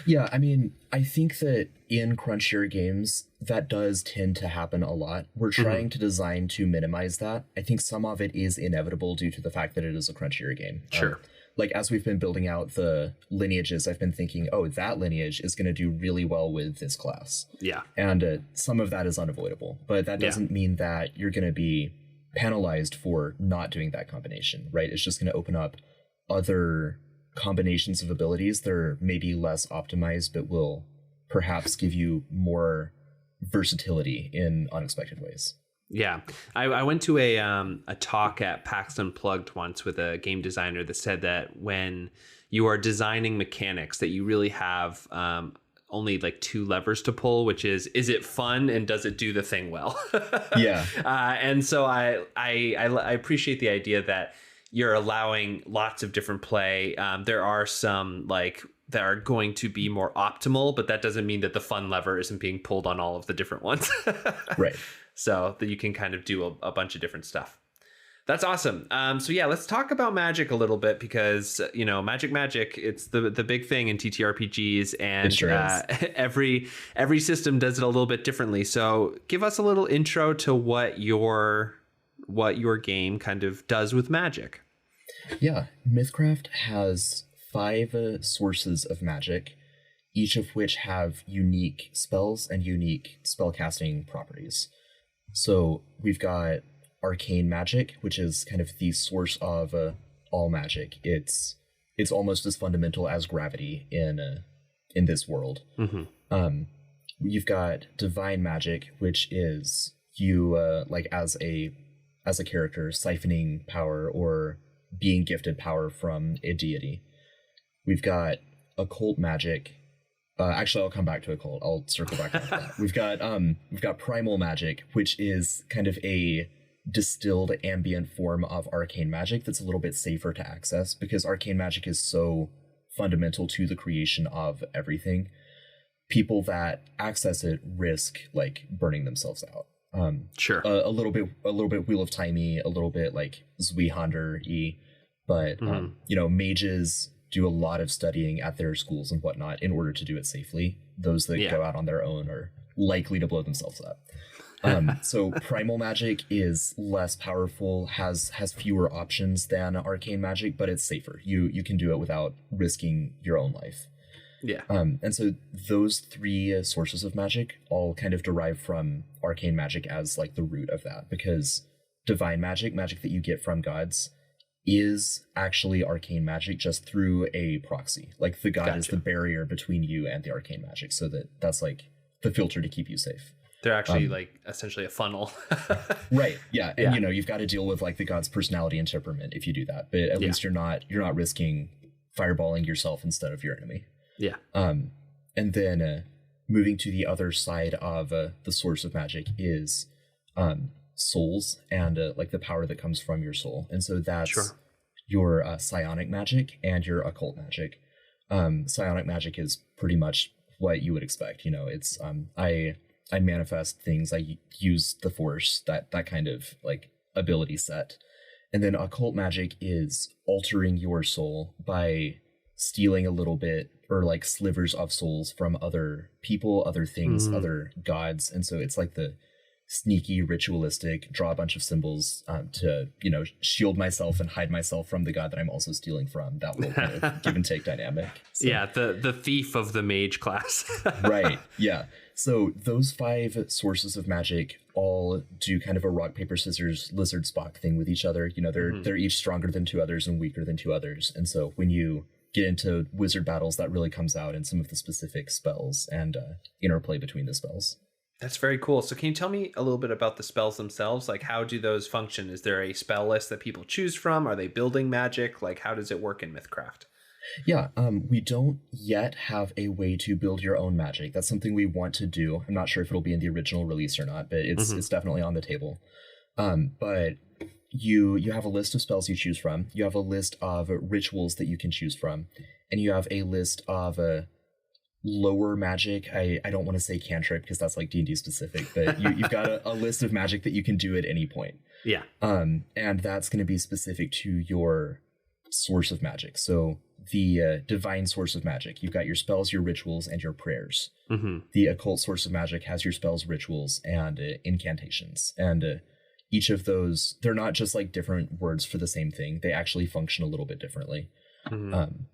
Yeah, I mean, I think that in crunchier games, that does tend to happen a lot. We're trying to design to minimize that. I think some of it is inevitable due to the fact that it is a crunchier game. Sure. Like, as we've been building out the lineages, I've been thinking, oh, that lineage is going to do really well with this class. Yeah. And some of that is unavoidable, but that doesn't mean that you're going to be penalized for not doing that combination, right? It's just going to open up other combinations of abilities that are maybe less optimized, but will perhaps give you more versatility in unexpected ways. Yeah, I went to a talk at PAX Unplugged once with a game designer that said that when you are designing mechanics, that you really have only like 2 levers to pull, which is it fun and does it do the thing well? Yeah. And so I appreciate the idea that you're allowing lots of different play. There are some like that are going to be more optimal, but that doesn't mean that the fun lever isn't being pulled on all of the different ones. Right. So that you can kind of do a bunch of different stuff. That's awesome. So yeah, let's talk about magic a little bit, because magic, it's the big thing in TTRPGs, and every system does it a little bit differently. So give us a little intro to what your game kind of does with magic. Yeah, Mythcraft has 5 sources of magic, each of which have unique spells and unique spellcasting properties. So we've got arcane magic, which is kind of the source of all magic. It's almost as fundamental as gravity in this world. You've got divine magic, which is you like as a character siphoning power or being gifted power from a deity. We've got occult magic. Actually, I'll come back to occult. I'll circle back to that. We've got primal magic, which is kind of a distilled ambient form of arcane magic that's a little bit safer to access, because arcane magic is so fundamental to the creation of everything. People that access it risk like burning themselves out. Sure. A little bit Wheel of Time-y, a little bit like Zweihander-y, but mages do a lot of studying at their schools and whatnot in order to do it safely. Those that go out on their own are likely to blow themselves up. So primal magic is less powerful, has fewer options than arcane magic, but it's safer. You can do it without risking your own life. Yeah. And so those three sources of magic all kind of derive from arcane magic as like the root of that, because divine magic, magic that you get from gods, is actually arcane magic just through a proxy. Like the god is the barrier between you and the arcane magic, so that's like the filter to keep you safe. They're actually like essentially a funnel. Right. Yeah. And you've got to deal with like the god's personality and temperament if you do that. But at least you're not risking fireballing yourself instead of your enemy. Yeah. And then moving to the other side of the source of magic is souls and like the power that comes from your soul. And so that's your psionic magic and your occult magic. Psionic magic is pretty much what you would expect. You know, it's I manifest things. I use the force, that kind of like ability set. And then occult magic is altering your soul by stealing a little bit or like slivers of souls from other people, other things, other gods. And so it's like the sneaky, ritualistic, draw a bunch of symbols to, you know, shield myself and hide myself from the god that I'm also stealing from. That will kind of give and take dynamic. So. Yeah, the thief of the mage class. Right, yeah. So those 5 sources of magic all do kind of a rock, paper, scissors, lizard, Spock thing with each other. You know, they're each stronger than 2 others and weaker than 2 others. And so when you get into wizard battles, that really comes out in some of the specific spells and interplay between the spells. That's very cool. So can you tell me a little bit about the spells themselves? Like, how do those function? Is there a spell list that people choose from? Are they building magic? Like, how does it work in Mythcraft? Yeah, we don't yet have a way to build your own magic. That's something we want to do. I'm not sure if it'll be in the original release or not, but it's definitely on the table. But you have a list of spells you choose from. You have a list of rituals that you can choose from, and you have a list of lower magic. I don't want to say cantrip because that's like D&D specific, but you've got a list of magic that you can do at any point. Yeah. And that's going to be specific to your source of magic. So the divine source of magic, you've got your spells, your rituals, and your prayers. The occult source of magic has your spells, rituals, and incantations. And each of those, they're not just like different words for the same thing. They actually function a little bit differently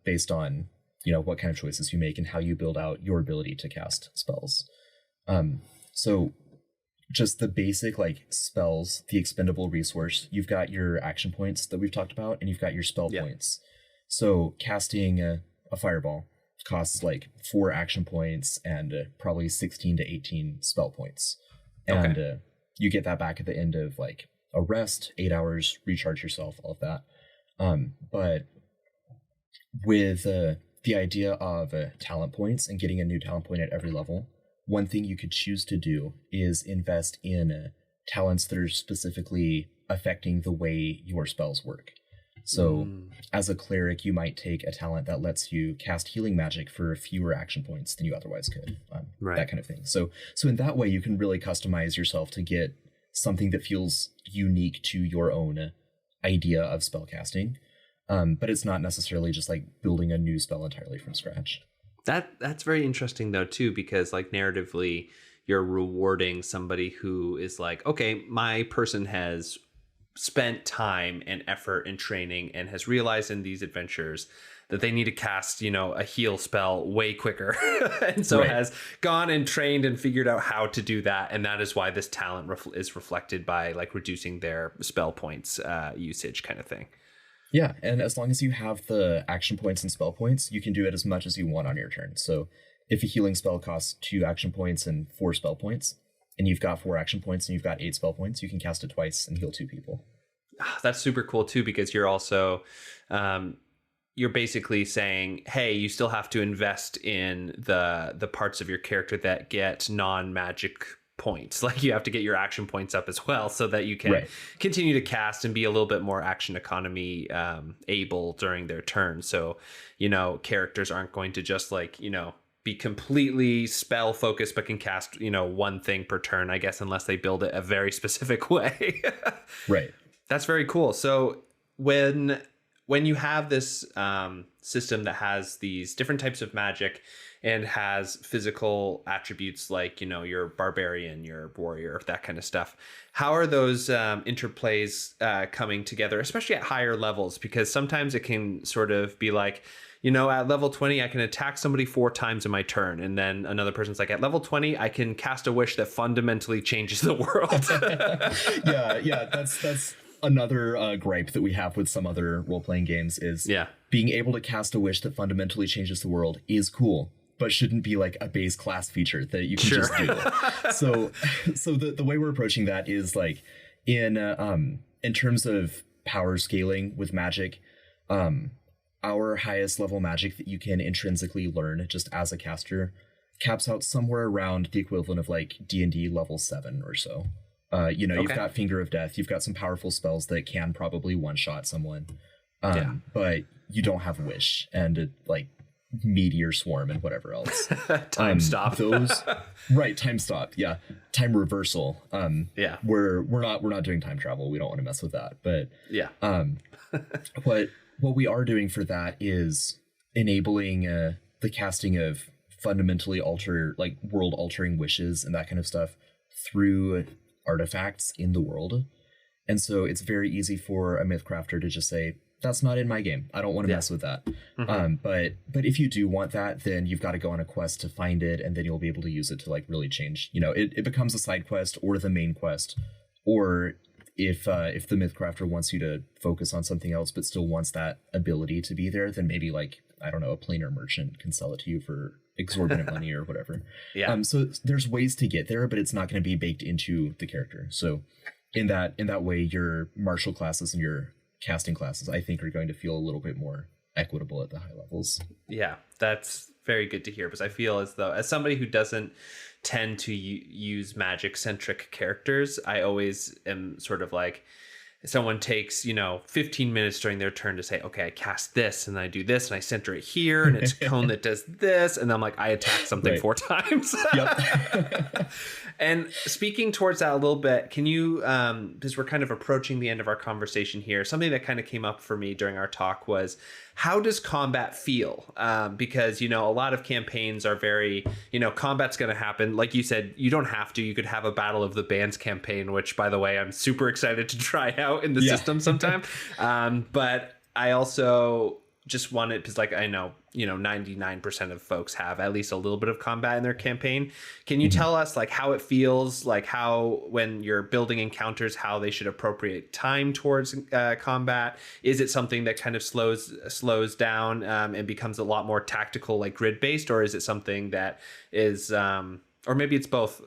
based on, you know, what kind of choices you make and how you build out your ability to cast spells. So just the basic like spells, the expendable resource, you've got your action points that we've talked about, and you've got your spell points. So casting a fireball costs like 4 action points and probably 16 to 18 spell points. And you get that back at the end of like a rest, 8 hours, recharge yourself, all of that. But with the idea of talent points and getting a new talent point at every level, one thing you could choose to do is invest in talents that are specifically affecting the way your spells work. So as a cleric, you might take a talent that lets you cast healing magic for fewer action points than you otherwise could, that kind of thing. So in that way, you can really customize yourself to get something that feels unique to your own idea of spellcasting. But it's not necessarily just like building a new spell entirely from scratch. That's very interesting though too, because like narratively, you're rewarding somebody who is like, okay, my person has spent time and effort and training and has realized in these adventures that they need to cast, you know, a heal spell way quicker. And so has gone and trained and figured out how to do that. And that is why this talent is reflected by like reducing their spell points usage kind of thing. Yeah, and as long as you have the action points and spell points, you can do it as much as you want on your turn. So if a healing spell costs 2 action points and 4 spell points, and you've got 4 action points and you've got 8 spell points, you can cast it twice and heal 2 people. That's super cool too, because you're also you're basically saying, hey, you still have to invest in the parts of your character that get non-magic points. Like you have to get your action points up as well so that you can continue to cast and be a little bit more action economy able during their turn. So, you know, characters aren't going to just like, you know, be completely spell focused but can cast, you know, one thing per turn, I guess, unless they build it a very specific way. Right. That's very cool. So when when you have this system that has these different types of magic and has physical attributes like, you know, your barbarian, your warrior, that kind of stuff, how are those interplays coming together, especially at higher levels? Because sometimes it can sort of be like, you know, at level 20, I can attack somebody 4 times in my turn. And then another person's like, at level 20, I can cast a wish that fundamentally changes the world. yeah, that's another gripe that we have with some other role-playing games is being able to cast a wish that fundamentally changes the world is cool, but shouldn't be like a base class feature that you can just do. So the way we're approaching that is like in terms of power scaling with magic, our highest level magic that you can intrinsically learn just as a caster caps out somewhere around the equivalent of like D&D level 7 or so. You've got Finger of Death, you've got some powerful spells that can probably one-shot someone, but you don't have Wish and like Meteor Swarm and whatever else. Time stop. Time stop. Yeah, time reversal. We're not doing time travel. We don't want to mess with that. But what we are doing for that is enabling the casting of fundamentally world-altering wishes and that kind of stuff through artifacts in the world. And so it's very easy for a Mythcrafter to just say, that's not in my game. I don't want to mess with that. But if you do want that, then you've got to go on a quest to find it, and then you'll be able to use it to like really change, it becomes a side quest or the main quest. Or if the Mythcrafter wants you to focus on something else but still wants that ability to be there, then maybe like, I don't know, a planar merchant can sell it to you for exorbitant money or whatever. So there's ways to get there, but it's not going to be baked into the character. So in that way, your martial classes and your casting classes, I think, are going to feel a little bit more equitable at the high levels. Yeah, that's very good to hear, because I feel as though, as somebody who doesn't tend to use magic centric characters, I always am sort of like, someone takes 15 minutes during their turn to say, okay, I cast this and I do this and I center it here and it's a cone that does this, and I'm like, I attack something 4 times. And speaking towards that a little bit, can you, because we're kind of approaching the end of our conversation here, something that kind of came up for me during our talk was, how does combat feel? Because, a lot of campaigns are very, combat's going to happen. Like you said, you don't have to. You could have a Battle of the Bands campaign, which, by the way, I'm super excited to try out in the system sometime. But I also just want it, because like I know, 99% of folks have at least a little bit of combat in their campaign. Can you tell us like how it feels, like how, when you're building encounters, how they should appropriate time towards combat? Is it something that kind of slows down and becomes a lot more tactical, like grid based, or is it something that is or maybe it's both.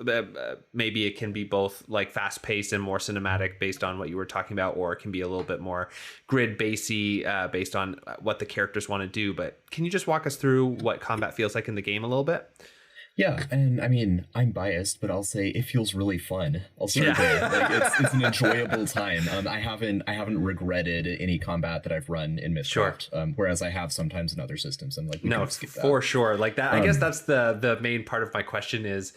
Maybe it can be both like fast paced and more cinematic based on what you were talking about, or it can be a little bit more grid basy based on what the characters want to do. But can you just walk us through what combat feels like in the game a little bit? Yeah, and I mean, I'm biased, but I'll say it feels really fun. I'll start there. Like, it's an enjoyable time. I haven't regretted any combat that I've run in Mythcraft, whereas I have sometimes in other systems. I'm like, no, for sure. Like that. I guess that's the main part of my question is,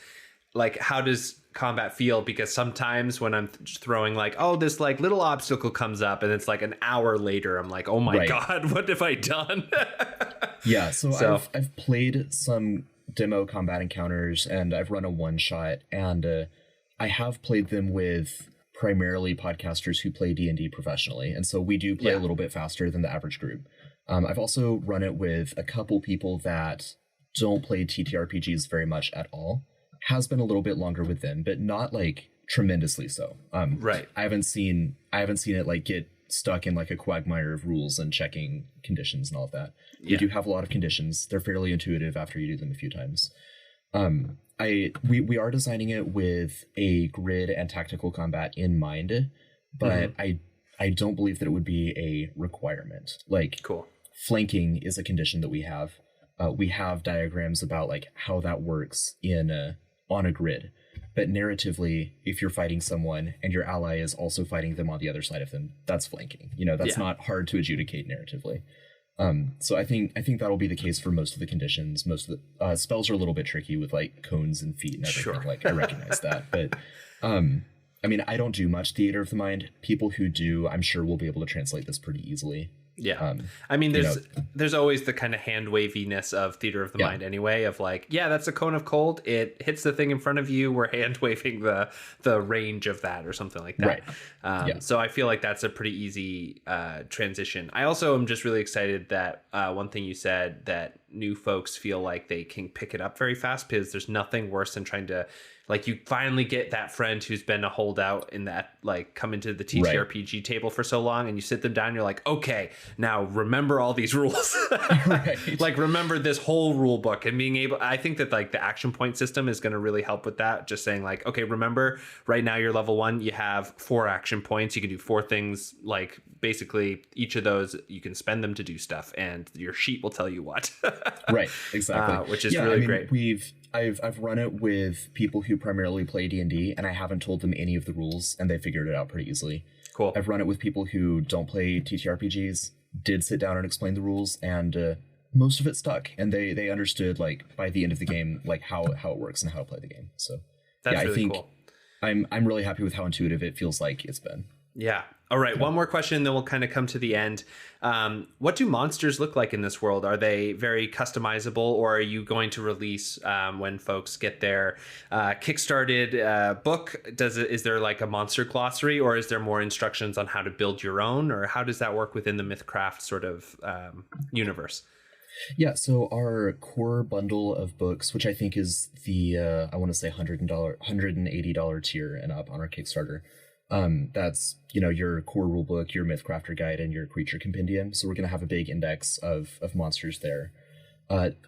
like, how does combat feel? Because sometimes when I'm throwing like, oh, this like little obstacle comes up, and it's like an hour later, I'm like, oh my god, what have I done? So I've played some demo combat encounters, and I've run a one-shot, and I have played them with primarily podcasters who play D&D professionally, and so we do play a little bit faster than the average group. I've also run it with a couple people that don't play TTRPGs very much at all. Has been a little bit longer with them, but not like tremendously so. I haven't seen it like get stuck in like a quagmire of rules and checking conditions and all of that. We do have a lot of conditions. They're fairly intuitive after you do them a few times. We are designing it with a grid and tactical combat in mind, but I don't believe that it would be a requirement. Like, flanking is a condition that we have. We have diagrams about like how that works on a grid. But narratively, if you're fighting someone and your ally is also fighting them on the other side of them, that's flanking. That's not hard to adjudicate narratively. So I think that'll be the case for most of the conditions. Most of the spells are a little bit tricky with like cones and feet and everything. Like, I recognize that, but I mean, I don't do much theater of the mind. People who do, I'm sure will be able to translate this pretty easily. Yeah. I mean, there's always the kind of hand waviness of theater of the mind anyway, of like, yeah, that's a cone of cold. It hits the thing in front of you. We're hand waving the range of that or something like that. Right. So I feel like that's a pretty easy transition. I also am just really excited that one thing you said, that new folks feel like they can pick it up very fast, because there's nothing worse than trying to, like, you finally get that friend who's been a holdout in that, like, come into the TTRPG table for so long, and you sit them down and you're like, okay, now remember all these rules. Like, remember this whole rule book, and being able, I think that, like, the action point system is going to really help with that. Just saying, like, okay, remember right now you're level 1, you have 4 action points. You can do 4 things, like, basically each of those, you can spend them to do stuff, and your sheet will tell you what. Right, exactly. Which is really great. I've run it with people who primarily play D&D, and I haven't told them any of the rules, and they figured it out pretty easily. Cool. I've run it with people who don't play TTRPGs, did sit down and explain the rules, and most of it stuck, and they understood, like, by the end of the game, like, how it works and how to play the game. So that's really cool. I'm really happy with how intuitive it feels like it's been. Yeah. All right. One more question, then we'll kind of come to the end. What do monsters look like in this world? Are they very customizable, or are you going to release, when folks get their kickstarted book, is there like a monster glossary, or is there more instructions on how to build your own, or how does that work within the Mythcraft sort of universe? Yeah, so our core bundle of books, which I think is the, I want to say $180 tier and up on our Kickstarter, that's, your core rulebook, your Mythcrafter guide, and your creature compendium. So we're going to have a big index of monsters there.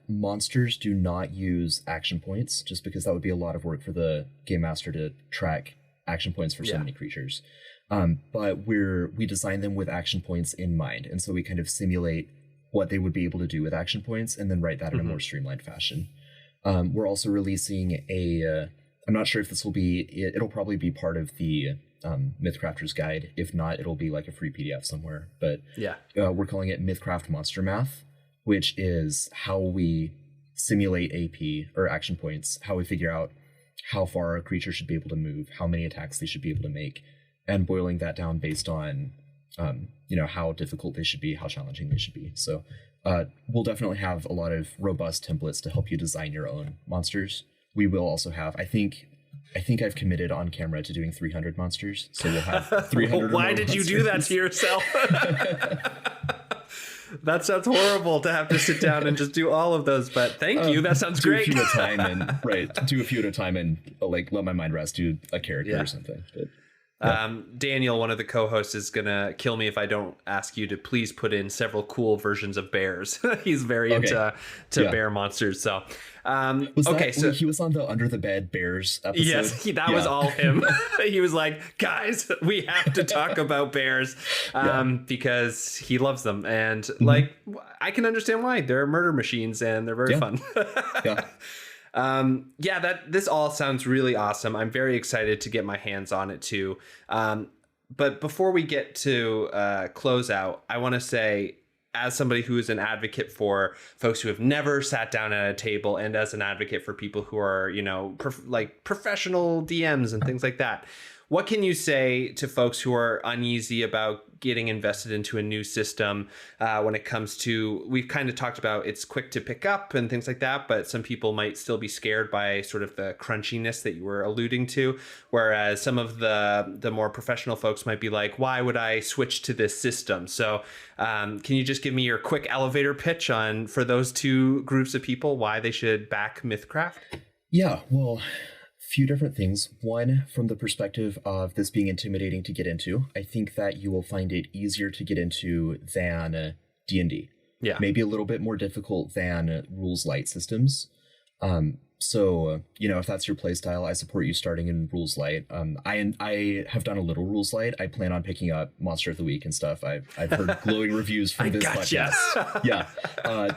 Monsters do not use action points, just because that would be a lot of work for the game master to track action points for so many creatures. But we design them with action points in mind. And so we kind of simulate what they would be able to do with action points, and then write that in a more streamlined fashion. We're also releasing I'm not sure if this will be, it'll probably be part of the Mythcrafter's Guide. If not, it'll be like a free PDF somewhere. But we're calling it Mythcraft Monster Math, which is how we simulate AP or action points, how we figure out how far a creature should be able to move, how many attacks they should be able to make, and boiling that down based on how difficult they should be, how challenging they should be. So we'll definitely have a lot of robust templates to help you design your own monsters. We will also have, I think I've committed on camera to doing 300 monsters. So we'll have 300. Why did you do that to yourself? That sounds horrible to have to sit down and just do all of those, but thank you. That sounds great. Do a few at a time and like let my mind rest, do a character or something. But, Daniel, one of the co-hosts, is gonna kill me if I don't ask you to please put in several cool versions of bears. He's very into bear monsters. So so he was on the Under the Bed Bears episode. Yes, that was all him. He was like, guys, we have to talk about bears because he loves them, and like I can understand why. They're murder machines and they're very fun. This all sounds really awesome. I'm very excited to get my hands on it too. But before we get to close out, I want to say, as somebody who is an advocate for folks who have never sat down at a table, and as an advocate for people who are, professional DMs and things like that, what can you say to folks who are uneasy about getting invested into a new system when it comes to, we've kind of talked about it's quick to pick up and things like that, but some people might still be scared by sort of the crunchiness that you were alluding to, whereas some of the more professional folks might be like, why would I switch to this system? So can you just give me your quick elevator pitch on, for those two groups of people, why they should back Mythcraft? Yeah, well, few different things. One, from the perspective of this being intimidating to get into, I think that you will find it easier to get into than D&D. Yeah. Maybe a little bit more difficult than rules light systems. So, if that's your play style, I support you starting in rules light. I have done a little rules light. I plan on picking up Monster of the Week and stuff. I've heard glowing reviews from this podcast. Yeah.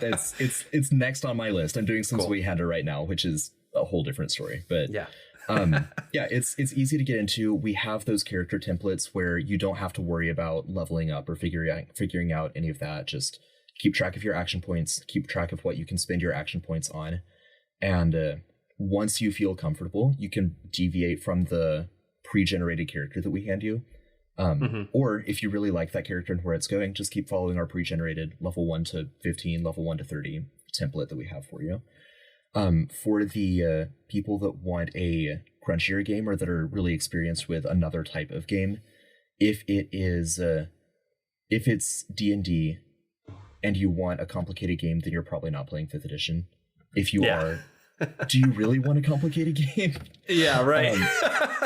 It's next on my list. I'm doing some Zweihander right now, which is a whole different story, but it's easy to get into. We have those character templates where you don't have to worry about leveling up or figuring out any of that. Just keep track of your action points, keep track of what you can spend your action points on, and once you feel comfortable, you can deviate from the pre-generated character that we hand you. Or if you really like that character and where it's going, just keep following our pre-generated level 1 to 15, level 1 to 30 template that we have for you. For the people that want a crunchier game or that are really experienced with another type of game, if it's D&D and you want a complicated game, then you're probably not playing 5th edition. If you are, do you really want a complicated game? Yeah, right.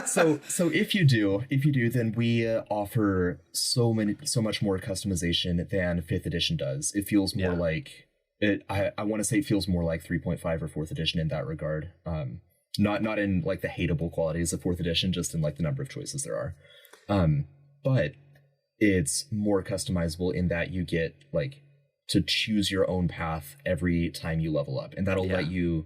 So if you do, then we offer so much more customization than 5th edition does. It feels more like it. I want to say it feels more like 3.5 or 4th edition in that regard. Not in like the hateable qualities of 4th edition, just in like the number of choices there are. But it's more customizable in that you get like to choose your own path every time you level up, and that'll let you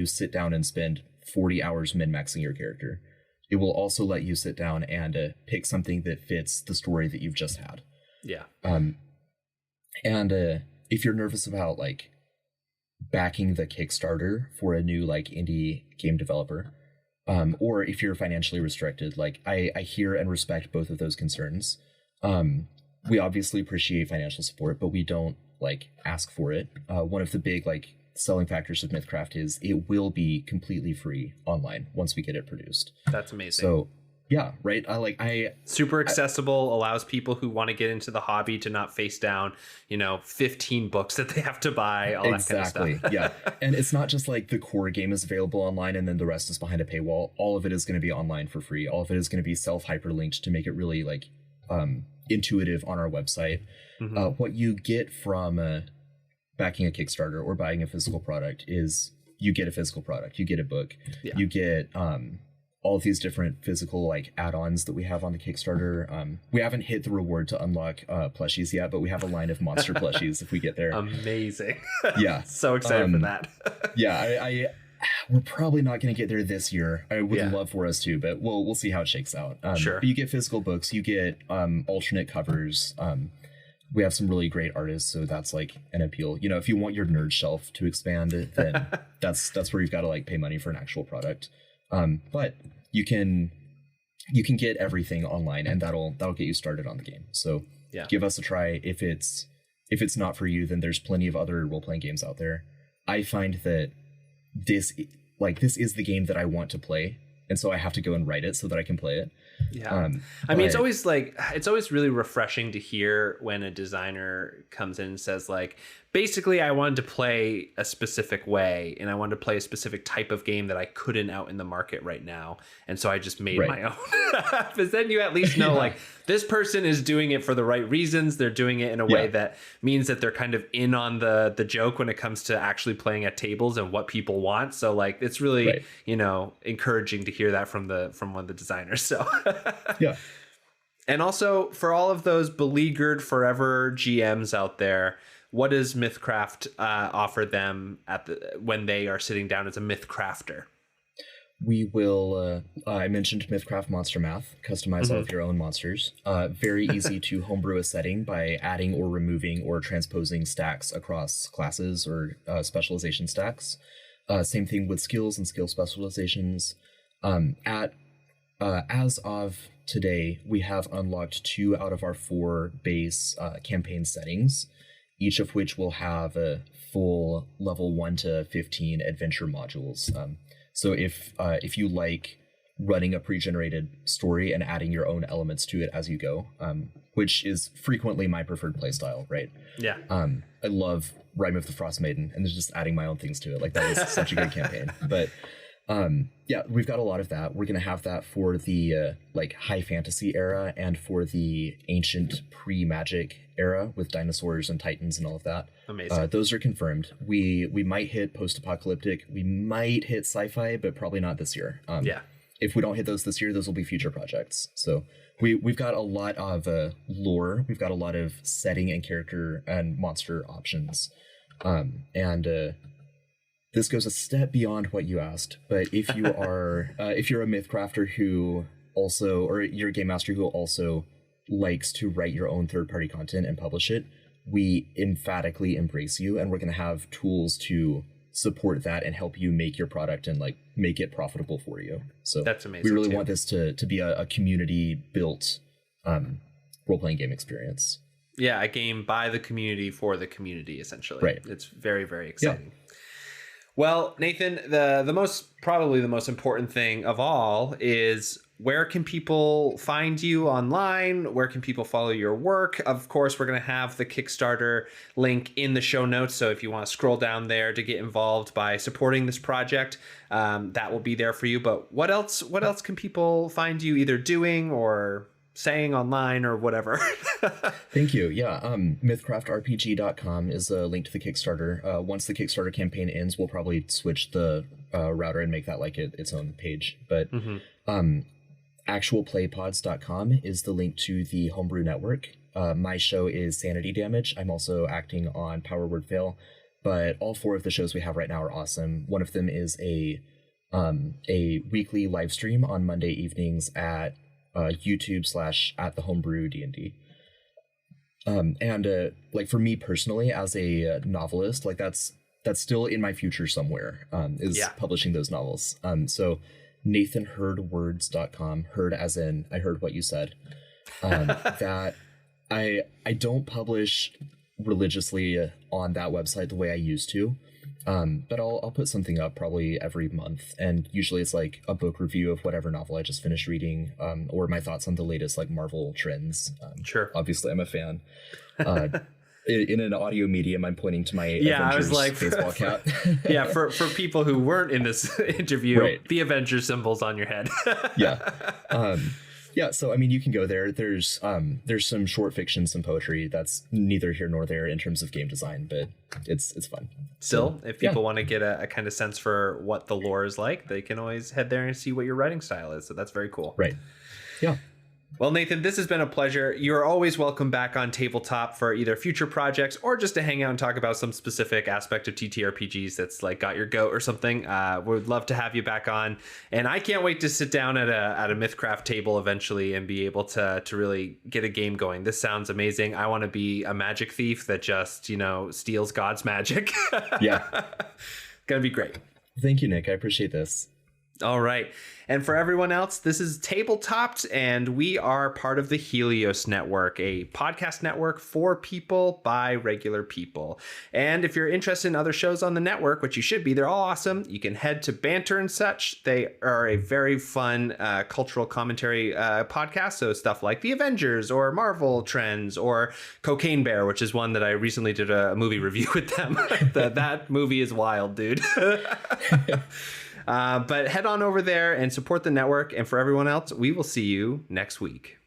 sit down and spend 40 hours min-maxing your character. It will also let you sit down and pick something that fits the story that you've just had. Yeah. And if you're nervous about like backing the Kickstarter for a new like indie game developer, or if you're financially restricted, like I hear and respect both of those concerns. We obviously appreciate financial support, but we don't like ask for it. One of the big like selling factors of Mythcraft is it will be completely free online once we get it produced. That's amazing. So yeah, right. Super accessible, allows people who want to get into the hobby to not face down, 15 books that they have to buy, all that kind of stuff. Yeah. And it's not just like the core game is available online and then the rest is behind a paywall. All of it is going to be online for free. All of it is going to be self-hyperlinked to make it really like intuitive on our website. What you get from backing a Kickstarter or buying a physical product is you get a physical product, you get a book, you get all of these different physical like add-ons that we have on the Kickstarter. We haven't hit the reward to unlock plushies yet, but we have a line of monster plushies if we get there. Amazing. Yeah. So excited for that. Yeah, we're probably not going to get there this year. I would love for us to, but we'll see how it shakes out. Sure. But you get physical books, you get alternate covers. We have some really great artists, so that's like an appeal. If you want your nerd shelf to expand, then that's where you've got to like pay money for an actual product. But you can get everything online, and that'll get you started on the game. So give us a try. If it's not for you, then there's plenty of other role-playing games out there. I find that this is the game that I want to play, and so I have to go and write it so that I can play it. Yeah. I mean, it's always really refreshing to hear when a designer comes in and says like, basically I wanted to play a specific way and I wanted to play a specific type of game that I couldn't out in the market right now. And so I just made my own. Because then you at least know like this person is doing it for the right reasons. They're doing it in a way that means that they're kind of in on the joke when it comes to actually playing at tables and what people want. So like, it's really, encouraging to hear that from one of the designers. So yeah. And also for all of those beleaguered forever GMs out there, what does Mythcraft offer them when they are sitting down as a Mythcrafter? We will, I mentioned Mythcraft Monster Math, customize all of your own monsters. Very easy to homebrew a setting by adding or removing or transposing stacks across classes or specialization stacks. Same thing with skills and skill specializations. As of today, we have unlocked 2 out of our 4 base campaign settings, each of which will have a full level 1 to 15 adventure modules. So if you like running a pre-generated story and adding your own elements to it as you go, which is frequently my preferred playstyle, right? Yeah. I love Rime of the Frost Maiden and just adding my own things to it. Like that was such a good campaign. But we've got a lot of that. We're going to have that for the like high fantasy era and for the ancient pre-magic era with dinosaurs and titans and all of that. Amazing. Those are confirmed. We might hit post-apocalyptic. We might hit sci-fi, but probably not this year. If we don't hit those this year, those will be future projects. So we've got a lot of lore. We've got a lot of setting and character and monster options. This goes a step beyond what you asked, but if you are, if you're a Mythcrafter who also, or you're a game master who also likes to write your own third-party content and publish it, we emphatically embrace you, and we're going to have tools to support that and help you make your product and like make it profitable for you. So that's amazing. We really want this to be a community built role-playing game experience. Yeah, a game by the community for the community, essentially. Right. It's very, very exciting. Yeah. Well, Nathan, probably the most important thing of all is, where can people find you online? Where can people follow your work? Of course, we're going to have the Kickstarter link in the show notes. So if you want to scroll down there to get involved by supporting this project, that will be there for you. But what else can people find you either doing or saying online or whatever? Thank you. Yeah. Mythcraftrpg.com is a link to the Kickstarter. Once the Kickstarter campaign ends, we'll probably switch the router and make that like its own page. But actualplaypods.com is the link to the Homebrew Network. My show is Sanity Damage. I'm also acting on Power Word Fail, but all 4 of the shows we have right now are awesome. One of them is a weekly live stream on Monday evenings at YouTube / at the Homebrew D&D. And like for me personally, as a novelist, like that's still in my future somewhere, is publishing those novels. So NathanHeardWords.com, heard as in I heard what you said. That I don't publish religiously on that website the way I used to. But I'll put something up probably every month, and usually it's like a book review of whatever novel I just finished reading, or my thoughts on the latest like Marvel trends. Sure. Obviously, I'm a fan. In an audio medium, I'm pointing to my Avengers I was like baseball cap. Yeah, for people who weren't in this interview, right. The Avengers symbols on your head. Yeah. Yeah, so I mean, you can go there. There's some short fiction, some poetry. That's neither here nor there in terms of game design, but it's fun. Still, if people want to get a kind of sense for what the lore is like, they can always head there and see what your writing style is. So that's very cool. Right. Yeah. Well, Nathan, this has been a pleasure. You're always welcome back on Tabletop for either future projects or just to hang out and talk about some specific aspect of TTRPGs that's like got your goat or something. We'd love to have you back on. And I can't wait to sit down at a Mythcraft table eventually and be able to really get a game going. This sounds amazing. I want to be a magic thief that just, steals God's magic. Yeah. Gonna be great. Thank you, Nick. I appreciate this. All right. And for everyone else, this is Tabletopped, and we are part of the Helios Network, a podcast network for people by regular people. And if you're interested in other shows on the network, which you should be, they're all awesome. You can head to Banter and Such. They are a very fun cultural commentary podcast. So stuff like The Avengers or Marvel trends or Cocaine Bear, which is one that I recently did a movie review with them. That movie is wild, dude. But head on over there and support the network. And for everyone else, we will see you next week.